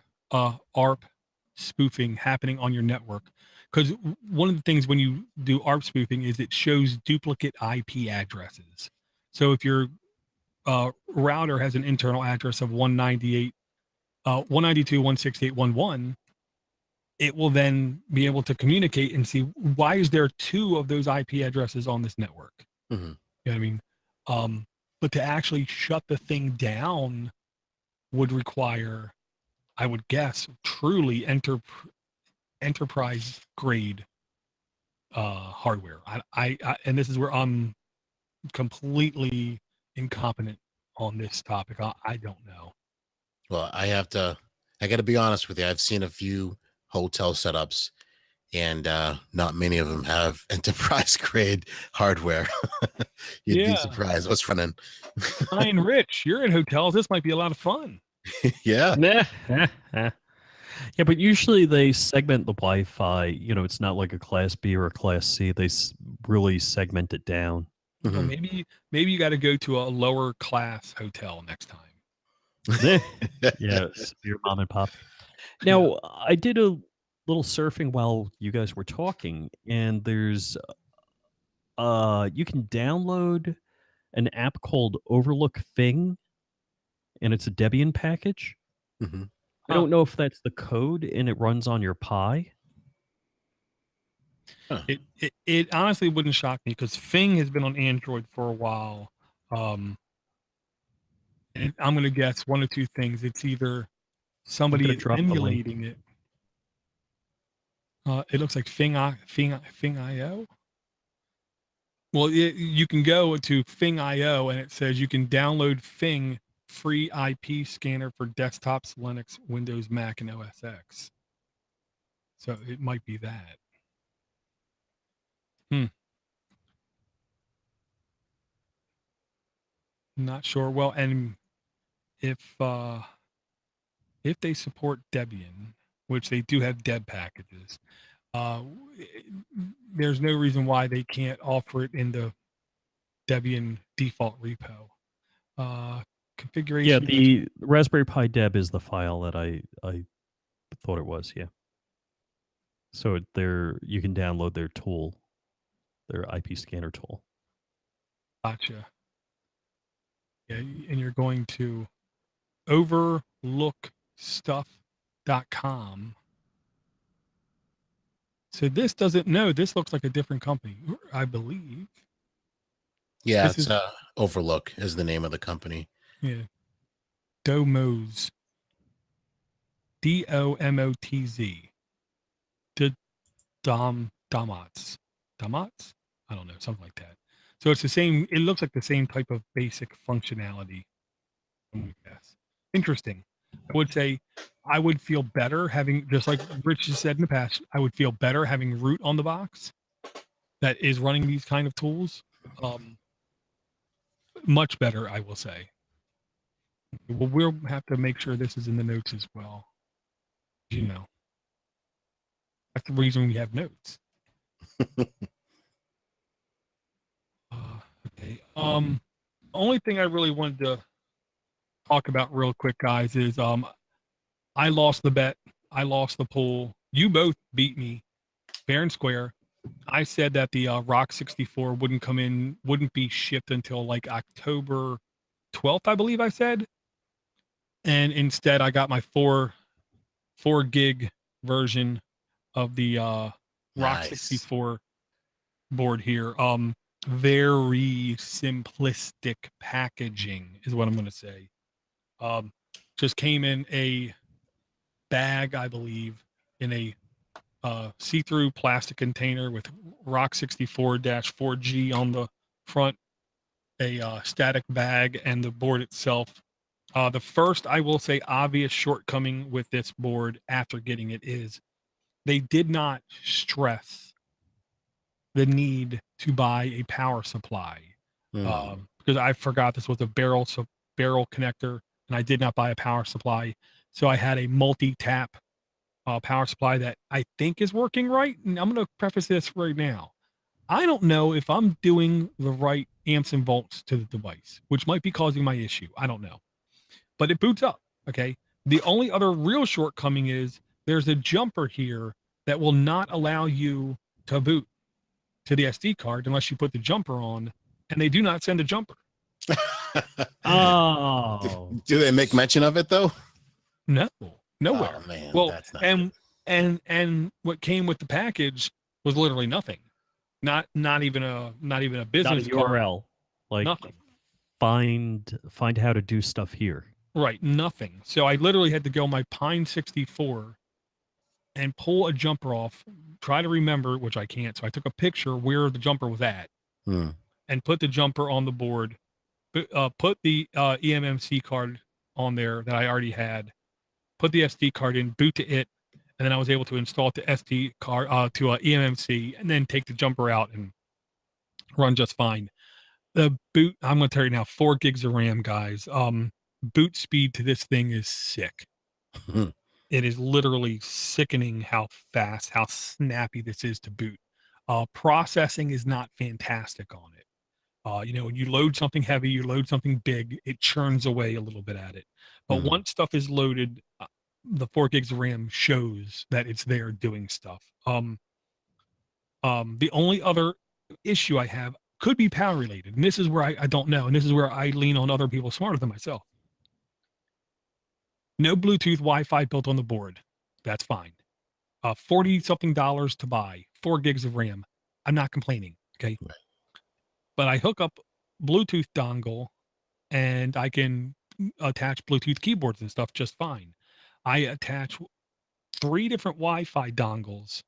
spoofing happening on your network. Because one of the things when you do ARP spoofing is it shows duplicate IP addresses. So if your router has an internal address of 192.168.1.1, it will then be able to communicate and see why is there 2 of those IP addresses on this network. Mm-hmm. You know what I mean? But to actually shut the thing down would require, I would guess, truly enterprise grade hardware. I and this is where I'm completely incompetent on this topic. I don't know. Well, I got to be honest with you. I've seen a few hotel setups, and not many of them have enterprise grade hardware. You'd be surprised what's running. Fine, Rich, you're in hotels. This might be a lot of fun. Yeah. Yeah, but usually they segment the Wi-Fi. It's not like a Class B or a Class C. They really segment it down. Well, maybe you got to go to a lower class hotel next time. Yeah, your mom and pop. Now, I did a little surfing while you guys were talking, and there's you can download an app called Overlook Thing, and it's a Debian package. Mm-hmm. I don't know if that's the code, and it runs on your Pi. Huh. It honestly wouldn't shock me because Fing has been on Android for a while. And I'm going to guess one of 2 things. It's either somebody is emulating it. It looks like Fing.io. Well, you can go to Fing.io and it says you can download Fing free IP scanner for desktops, Linux, Windows, Mac, and OS X. So it might be that. Not sure. Well, and if they support Debian, which they do have Deb packages, there's no reason why they can't offer it in the Debian default repo. Configuration. Yeah, the Raspberry Pi Deb is the file that I thought it was. Yeah. So you can download their tool. their IP scanner tool. Gotcha. Yeah, and you're going to overlookstuff.com. So this doesn't know. This looks like a different company, I believe. Yeah, This it's is Overlook is the name of the company. yeah, Domotz. Domotz. Domotz. Domotz? I don't know, something like that. So it's the same. It looks like the same type of basic functionality. Yes. Interesting. I would say I would feel better having, just like Rich has said in the past, I would feel better having root on the box that is running these kind of tools. Much better, I will say. Well, we'll have to make sure this is in the notes as well. You know, that's the reason we have notes. Okay. Only thing I really wanted to talk about real quick, guys, is I lost the bet. I lost the pool. You both beat me fair and square. I said that the Rock 64 wouldn't be shipped until like October 12th, I believe I said. And instead I got my 4 gig version of the Rock Nice. 64 board here. Very simplistic packaging is what I'm going to say. Just came in a bag, I believe, in a see-through plastic container with Rock 64-4G on the front, a static bag, and the board itself. The first, I will say, obvious shortcoming with this board after getting it is they did not stress the need to buy a power supply. Because I forgot this was a barrel connector, and I did not buy a power supply. So I had a multi-tap power supply that I think is working right. And I'm going to preface this right now. I don't know if I'm doing the right amps and volts to the device, which might be causing my issue. I don't know. But it boots up. Okay. The only other real shortcoming is there's a jumper here that will not allow you to boot to the SD card unless you put the jumper on, and they do not send a jumper. Oh. Do they make mention of it though? No, nowhere. Oh man, Well, that's not and good. and what came with the package was literally nothing. Not even a business Not a card. URL. Like Nothing. find how to do stuff here. Right, nothing. So I literally had to go on my Pine 64 and pull a jumper off, try to remember, which I can't. So I took a picture where the jumper was at and put the jumper on the board, put the eMMC card on there that I already had, put the SD card in, boot to it, and then I was able to install it to SD card to eMMC, and then take the jumper out and run just fine. The boot, I'm going to tell you now, 4 gigs of RAM, guys. Boot speed to this thing is sick. It is literally sickening how fast, how snappy this is to boot. Processing is not fantastic on it. When you load something heavy, you load something big, it churns away a little bit at it. But once stuff is loaded, the 4 gigs of RAM shows that it's there doing stuff. The only other issue I have could be power related, and this is where I don't know, and this is where I lean on other people smarter than myself. No Bluetooth Wi-Fi built on the board. That's fine. $40-something to buy, 4 gigs of RAM. I'm not complaining. Okay. Right. But I hook up Bluetooth dongle and I can attach Bluetooth keyboards and stuff just fine. I attach 3 different Wi-Fi dongles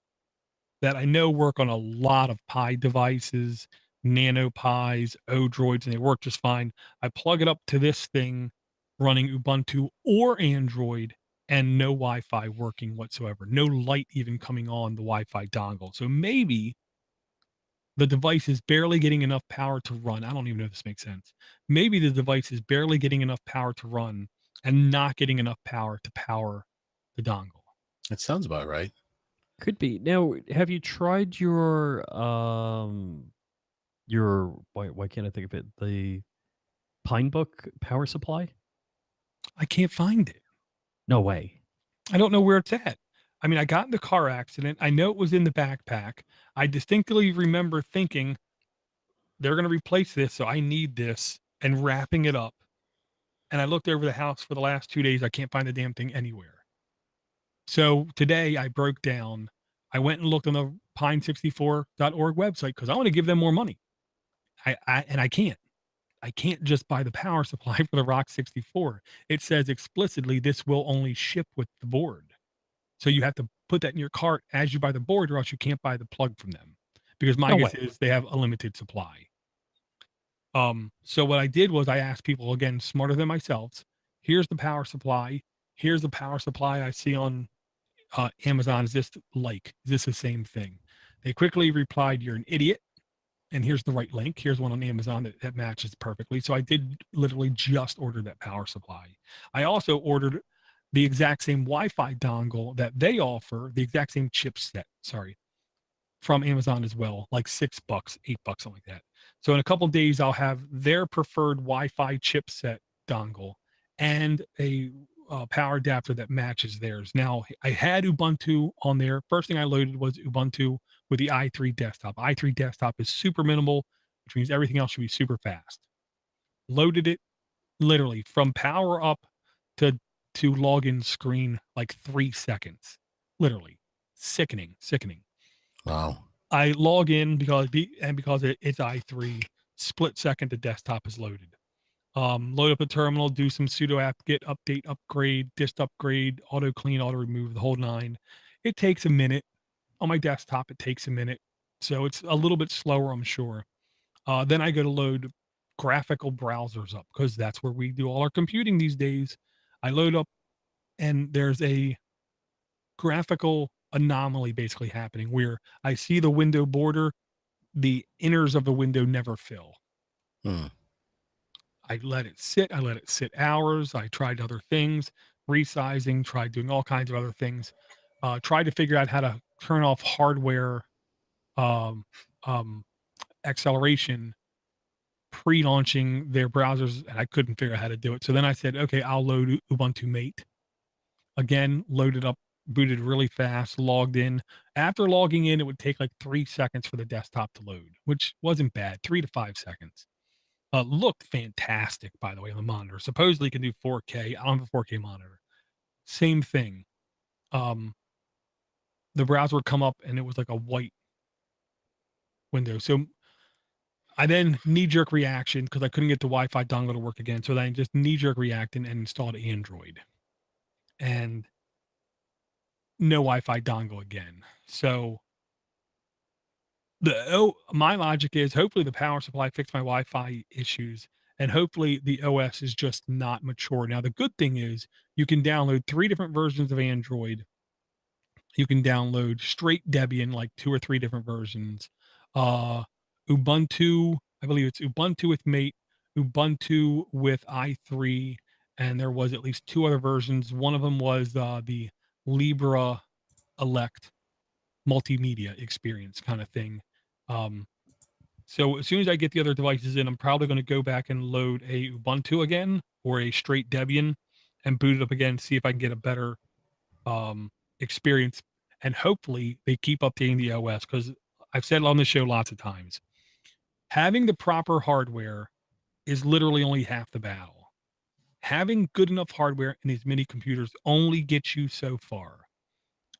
that I know work on a lot of Pi devices, Nano Pis, o-droids, and they work just fine. I plug it up to this thing running Ubuntu or Android, and no Wi-Fi working whatsoever. No light even coming on the Wi-Fi dongle. So maybe the device is barely getting enough power to run. I don't even know if this makes sense. Maybe the device is barely getting enough power to run and not getting enough power to power the dongle. That sounds about right. Could be. Now, have you tried your why can't I think of it? The Pinebook power supply? I can't find it. No way. I don't know where it's at. I mean, I got in the car accident. I know it was in the backpack. I distinctly remember thinking they're going to replace this, so I need this, and wrapping it up. And I looked over the house for the last 2 days. I can't find the damn thing anywhere. So today I broke down. I went and looked on the pine64.org website because I want to give them more money. I can't. I can't just buy the power supply for the Rock 64. It says explicitly this will only ship with the board. So you have to put that in your cart as you buy the board, or else you can't buy the plug from them. Because my No guess way. is they have a limited supply. So what I did was I asked people, again, smarter than myself, here's the power supply. Here's the power supply I see on Amazon. Is this the same thing? They quickly replied, you're an idiot. And here's the right link. Here's one on Amazon that matches perfectly. So I did literally just order that power supply. I also ordered the exact same Wi-Fi dongle that they offer, the exact same chipset, from Amazon as well, like $6, $8, something like that. So in a couple of days, I'll have their preferred Wi-Fi chipset dongle and a power adapter that matches theirs. Now, I had Ubuntu on there. First thing I loaded was Ubuntu with the i3 desktop. i3 desktop is super minimal, which means everything else should be super fast. Loaded it literally from power up to login screen like 3 seconds. Literally. Sickening. Wow. I log in because it's i3, split second the desktop is loaded. Load up a terminal, do some sudo apt-get update, upgrade, dist upgrade, auto clean, auto remove, the whole 9. It takes a minute. On my desktop, it takes a minute. So it's a little bit slower, I'm sure. Then I go to load graphical browsers up because that's where we do all our computing these days. I load up and there's a graphical anomaly basically happening where I see the window border, the inners of the window never fill. Hmm. I let it sit hours. I tried other things, resizing, tried doing all kinds of other things. Tried to figure out how to turn off hardware um, um, acceleration pre-launching their browsers, and I couldn't figure out how to do it. So then I said, okay, I'll load Ubuntu Mate. Again, loaded up, booted really fast, logged in. After logging in, it would take like 3 seconds for the desktop to load, which wasn't bad, 3 to 5 seconds. Looked fantastic, by the way, on the monitor. Supposedly can do 4K. I don't have a 4K monitor. Same thing. The browser would come up and it was like a white window. So I then knee-jerk reaction because I couldn't get the Wi-Fi dongle to work again. So then I just knee-jerk reacted and installed Android. And no Wi-Fi dongle again. So my logic is hopefully the power supply fixed my Wi-Fi issues, and hopefully the OS is just not mature. Now the good thing is you can download 3 different versions of Android. You can download straight Debian, like 2 or 3 different versions. Ubuntu, I believe it's Ubuntu with Mate, Ubuntu with i3, and there was at least 2 other versions. One of them was the Libra Elect multimedia experience kind of thing. So as soon as I get the other devices in, I'm probably going to go back and load a Ubuntu again or a straight Debian and boot it up again, see if I can get a better experience. And hopefully they keep updating the OS because I've said it on the show lots of times. Having the proper hardware is literally only half the battle. Having good enough hardware in these mini computers only gets you so far.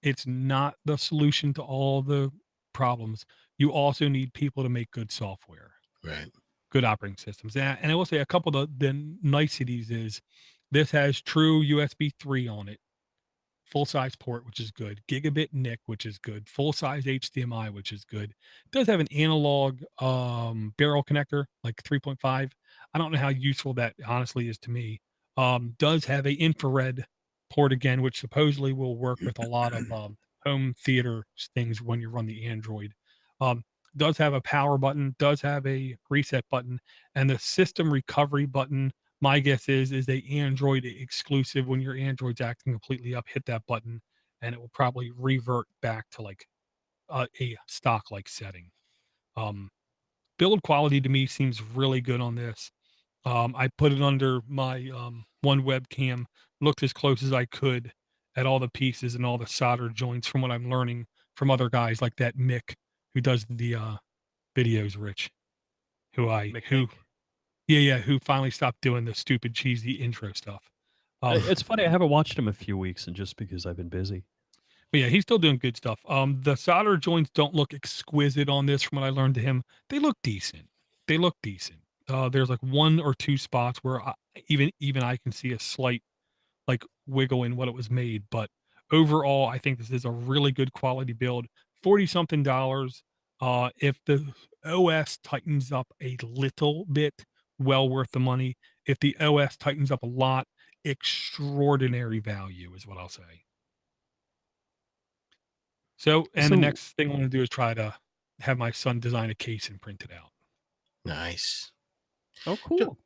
It's not the solution to all the problems. You also need people to make good software, Right. good operating systems. And I will say a couple of the niceties is this has true USB 3 on it, full size port, which is good, gigabit NIC, which is good, full size HDMI, which is good. It does have an analog barrel connector, like 3.5. I don't know how useful that honestly is to me. Does have a infrared port again, which supposedly will work with a lot of home theater things when you run the Android. Does have a power button, does have a reset button, and the system recovery button. My guess is a Android exclusive. When your Android's acting completely up, hit that button, and it will probably revert back to like a stock like setting. Build quality to me seems really good on this. I put it under my one webcam, looked as close as I could at all the pieces and all the solder joints from what I'm learning from other guys like that Mick who does the videos, Rich, who McNick. yeah, who finally stopped doing the stupid cheesy intro stuff. It's funny. I haven't watched him a few weeks, and just because I've been busy. But yeah, he's still doing good stuff. The solder joints don't look exquisite on this from what I learned to him. They look decent. They look decent. There's like one or two spots where even I can see a slight like wiggle in what it was made, but overall, I think this is a really good quality build. 40 something dollars. If the OS tightens up a little bit, well worth the money. If the OS tightens up a lot, extraordinary value is what I'll say. So, and the So, next thing I want to do is try to have my son design a case and print it out. Nice. oh, Do, cool.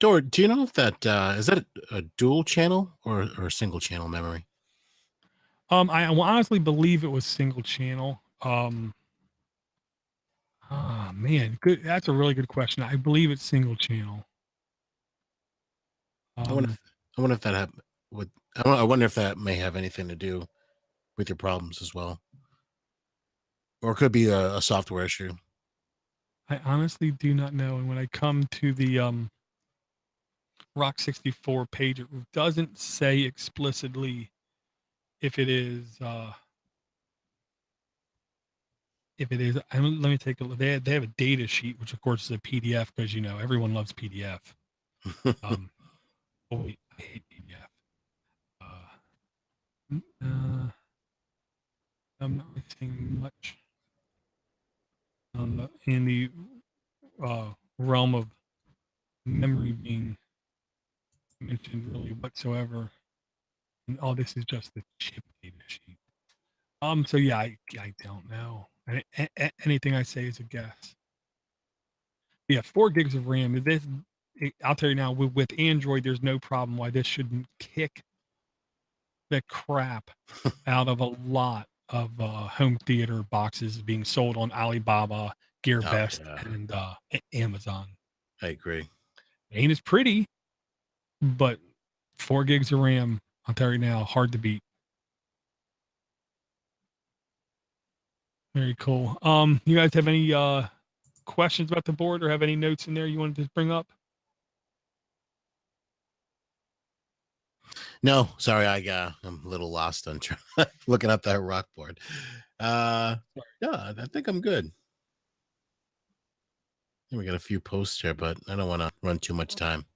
Dor, do you know if that is that a dual channel or a single channel memory? I will honestly believe it was single channel. Man, good. That's a really good question. I believe it's single channel. I wonder Um, if I wonder if that with I wonder if that may have anything to do with your problems as well, or it could be a software issue. I honestly do not know. And when I come to the Rock 64 page, it doesn't say explicitly if it is. If it is, let me take a look. They have a data sheet, which of course is a PDF because everyone loves PDF. Um, oh wait, I hate PDF. I'm not seeing much in the realm of memory being mentioned really whatsoever. And all this is just the chip data sheet. So yeah, I don't know. Anything I say is a guess. Yeah, 4 gigs of RAM. I'll tell you now, with Android, there's no problem why this shouldn't kick the crap out of a lot of home theater boxes being sold on Alibaba, Oh GearBest, yeah, and Amazon. I agree. Ain't as pretty, but 4 gigs of RAM, I'll tell you now, hard to beat. Very cool. You guys have any questions about the board or have any notes in there you wanted to bring up? No, sorry, I'm a little lost on looking up that rock board. Yeah, I think I'm good. We got a few posts here, but I don't want to run too much time.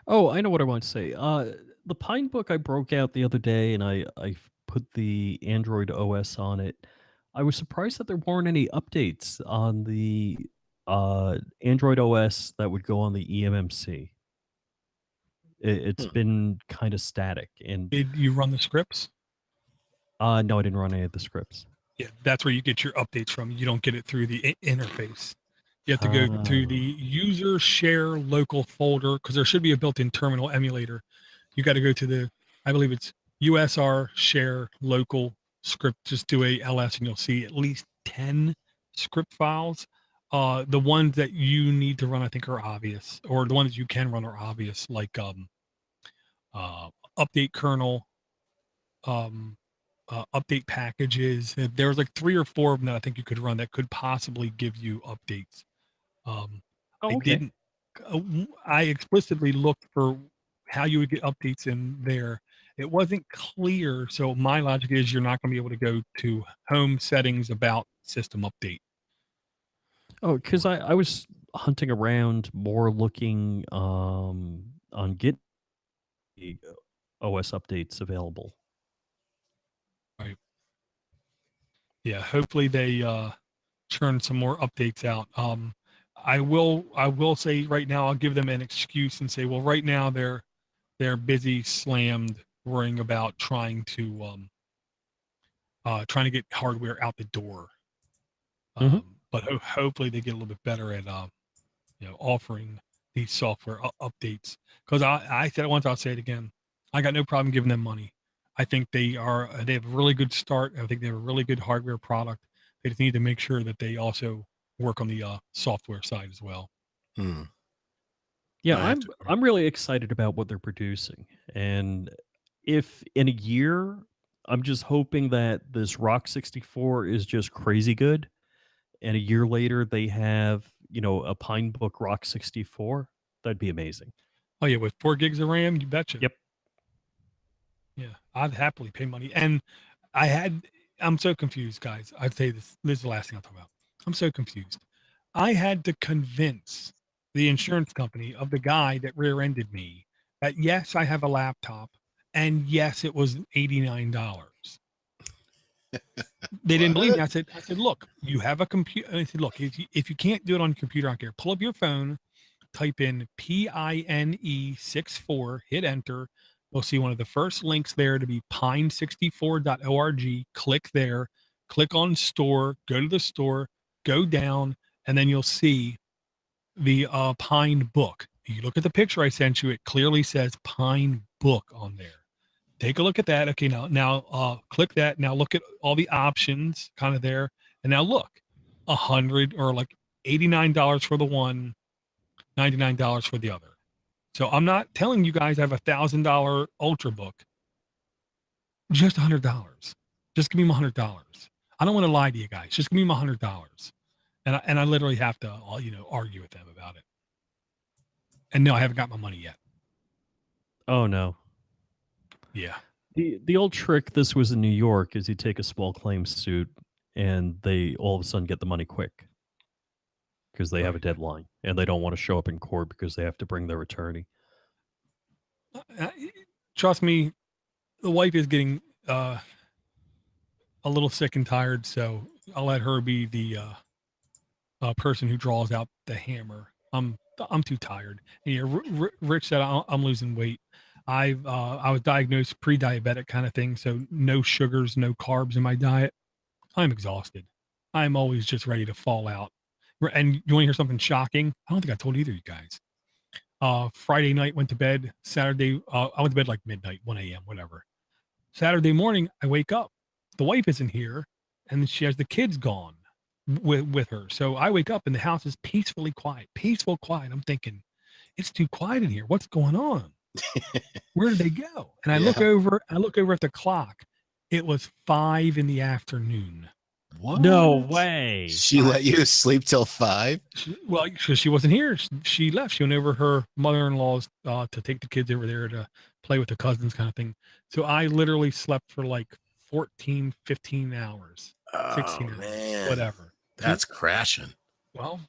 Oh, I know what I want to say. The Pine book I broke out the other day, and I put the Android OS on it. I was surprised that there weren't any updates on the Android OS that would go on the eMMC. It's Hmm. been kind of static, and Did you run the scripts? no, I didn't run any of the scripts. Yeah, that's where you get your updates from. You don't get it through the interface. You have to go to the Oh, user share local folder because there should be a built-in terminal emulator. You got to go to I believe it's USR share local script. Just do a ls and you'll see at least 10 script files. The ones that you need to run, I think, are obvious, or the ones you can run are obvious, like update kernel, um, update packages. There was like 3 or 4 of them that I think you could run that could possibly give you updates. Um, I oh, okay. didn't. I explicitly looked for how you would get updates in there. It wasn't clear, so my logic is you're not going to be able to go to home settings about system update. Oh, because I was hunting around more looking on Git OS updates available. Right. Yeah. Hopefully they churn some more updates out. I will say right now I'll give them an excuse and say, well, right now they're busy slammed worrying about trying to get hardware out the door. Hmm. But hopefully they get a little bit better at offering these software updates. Because I said it once, I'll say it again. I got no problem giving them money. I think they have a really good start. I think they have a really good hardware product. They just need to make sure that they also work on the software side as well. Yeah, I have to agree. I'm really excited about what they're producing, and if in a year, I'm just hoping that this Rock 64 is just crazy good, and a year later they have, a Pinebook Rock 64. That'd be amazing. Oh yeah, with 4 gigs of RAM, you betcha. Yep. Yeah, I'd happily pay money. And I'm so confused, guys. I'd say this is the last thing I'll talk about. I'm so confused. I had to convince the insurance company of the guy that rear-ended me that yes, I have a laptop, and yes, it was $89. They didn't believe me. I said, look, you have a computer. I said, look, if you can't do it on your computer, I don't care. Pull up your phone, type in PINE64, hit enter. You'll see one of the first links there to be pine64.org. Click there, click on store, go to the store, go down, and then you'll see the Pine book. You look at the picture I sent you, it clearly says Pine book on there. Take a look at that. Okay, now click that. Now look at all the options kind of there. And now look, $100 or like $89 for the one, $99 for the other. So I'm not telling you guys I have $1,000 Ultrabook. Just $100. Just give me my $100. I don't want to lie to you guys. Just give me my $100. And I literally have to, argue with them about it. And no, I haven't got my money yet. Oh no. Yeah. The old trick, this was in New York, is you take a small claims suit and they all of a sudden get the money quick because they have a deadline and they don't want to show up in court because they have to bring their attorney. Trust me, the wife is getting a little sick and tired, so I'll let her be the person who draws out the hammer. I'm too tired. And yeah, Rich said I'm losing weight. I was diagnosed pre-diabetic kind of thing, so no sugars, no carbs in my diet. I'm exhausted. I'm always just ready to fall out. And you want to hear something shocking? I don't think I told either of you guys. Friday night, went to bed. Saturday, I went to bed like midnight, 1 a.m., whatever. Saturday morning, I wake up. The wife isn't here, and she has the kids gone with her. So I wake up, and the house is peacefully quiet, peaceful quiet. I'm thinking, it's too quiet in here. What's going on? Where did they go? And I look over at the clock. It was 5 p.m. What? No way. She let you sleep till 5? She wasn't here. She left. She went over her mother-in-law's to take the kids over there to play with the cousins kind of thing. So I literally slept for like 14, 15 hours, 16 hours, man. whatever. That's crashing. Well,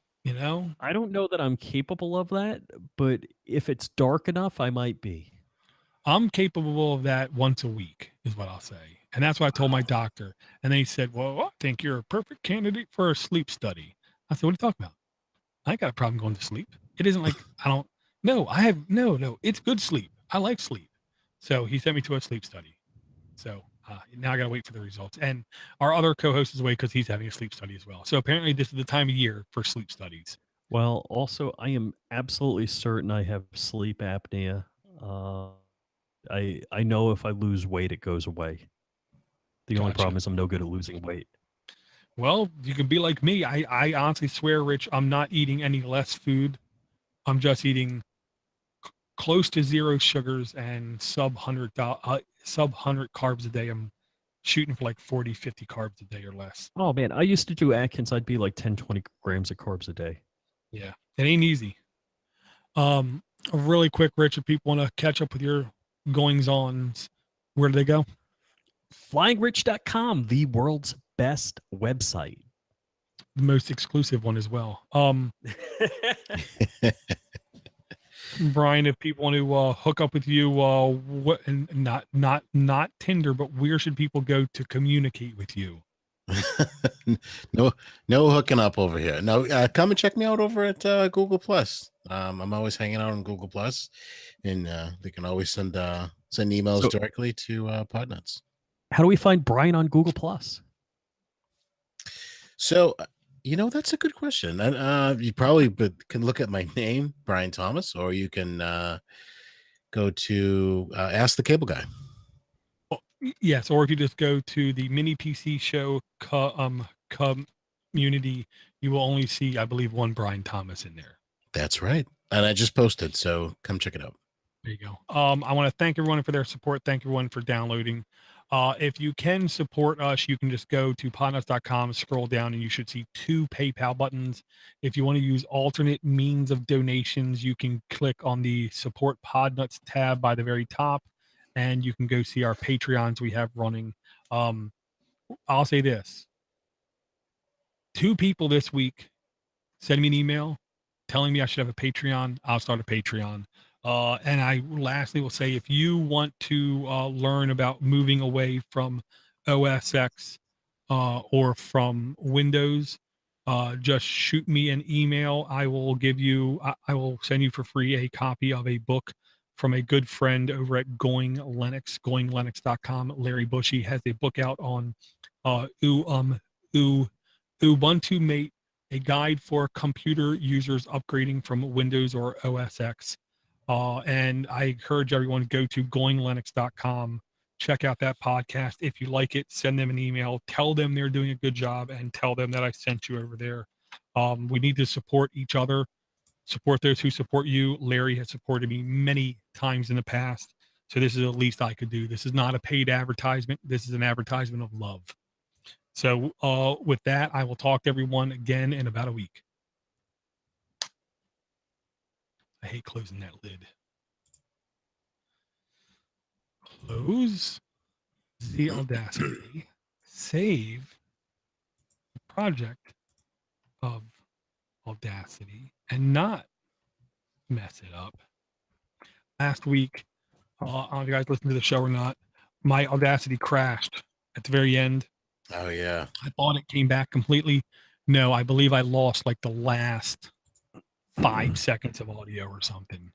I don't know that I'm capable of that, but if it's dark enough, I might be. I'm capable of that once a week is what I'll say. And that's what I told my doctor. And then he said, well, I think you're a perfect candidate for a sleep study. I said, what are you talking about? I ain't got a problem going to sleep. It isn't like no, it's good sleep. I like sleep. So he sent me to a sleep study. So now I got to wait for the results. And our other co-host is away because he's having a sleep study as well. So apparently this is the time of year for sleep studies. Well, also, I am absolutely certain I have sleep apnea. I know if I lose weight, it goes away. The only problem is I'm no good at losing weight. Well, you can be like me. I honestly swear, Rich, I'm not eating any less food. I'm just eating close to 0 sugars and sub 100 carbs a day. I'm shooting for like 40, 50 carbs a day or less. Oh, man. I used to do Atkins. I'd be like 10, 20 grams of carbs a day. Yeah, it ain't easy. Really quick, Rich, if people want to catch up with your goings-ons, where do they go? FlyingRich.com, the world's best website. The most exclusive one as well. Brian, if people want to hook up with you, what and not Tinder, but where should people go to communicate with you? No hooking up over here. No, come and check me out over at Google Plus. I'm always hanging out on Google Plus, and they can always send emails directly to Podnutz. How do we find Brian on Google Plus? So, that's a good question. You probably can look at my name, Brian Thomas, or you can go to Ask the Cable Guy. Yes, or if you just go to the Mini PC Show community, you will only see, I believe, one Brian Thomas in there. That's right. And I just posted, so come check it out. There you go. I want to thank everyone for their support. Thank everyone for downloading. If you can support us, you can just go to podnutz.com, scroll down, and you should see 2 PayPal buttons. If you want to use alternate means of donations, you can click on the Support Podnutz tab by the very top, and you can go see our Patreons we have running. I'll say this. 2 people this week send me an email telling me I should have a Patreon. I'll start a Patreon. And I lastly will say, if you want to learn about moving away from OS X or from Windows, just shoot me an email. I will give you, I will send you for free a copy of a book from a good friend over at Going Linux, goinglinux.com. Larry Bushy has a book out on Ubuntu Mate, a guide for computer users upgrading from Windows or OS X. And I encourage everyone to go to goinglinux.com, check out that podcast. If you like it, send them an email, tell them they're doing a good job, and tell them that I sent you over there. We need to support each other, support those who support you. Larry has supported me many times in the past, so this is the least I could do. This is not a paid advertisement. This is an advertisement of love. So with that, I will talk to everyone again in about a week. I hate closing that lid. Close the Audacity. Save the project of Audacity and not mess it up. Last week, I don't know if you guys listened to the show or not, my Audacity crashed at the very end. Oh, yeah. I thought it came back completely. No, I believe I lost like the last 5 seconds of audio or something.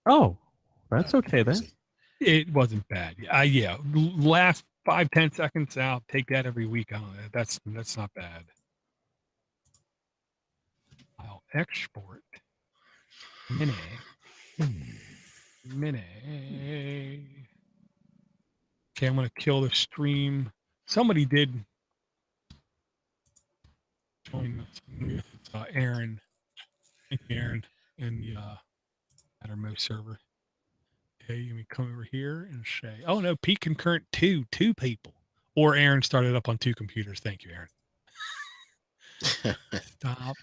Oh, that's okay then. It wasn't bad. Yeah, last 5-10 seconds. I'll take that every week. I don't know. That's not bad. I'll export. Mini. Okay, I'm gonna kill the stream. Somebody did join us. Aaron. Thank you, Aaron, in the Mattermost server. Okay, let me come over here and say, oh no, peak concurrent 2 people. Or Aaron started up on 2 computers. Thank you, Aaron. Stop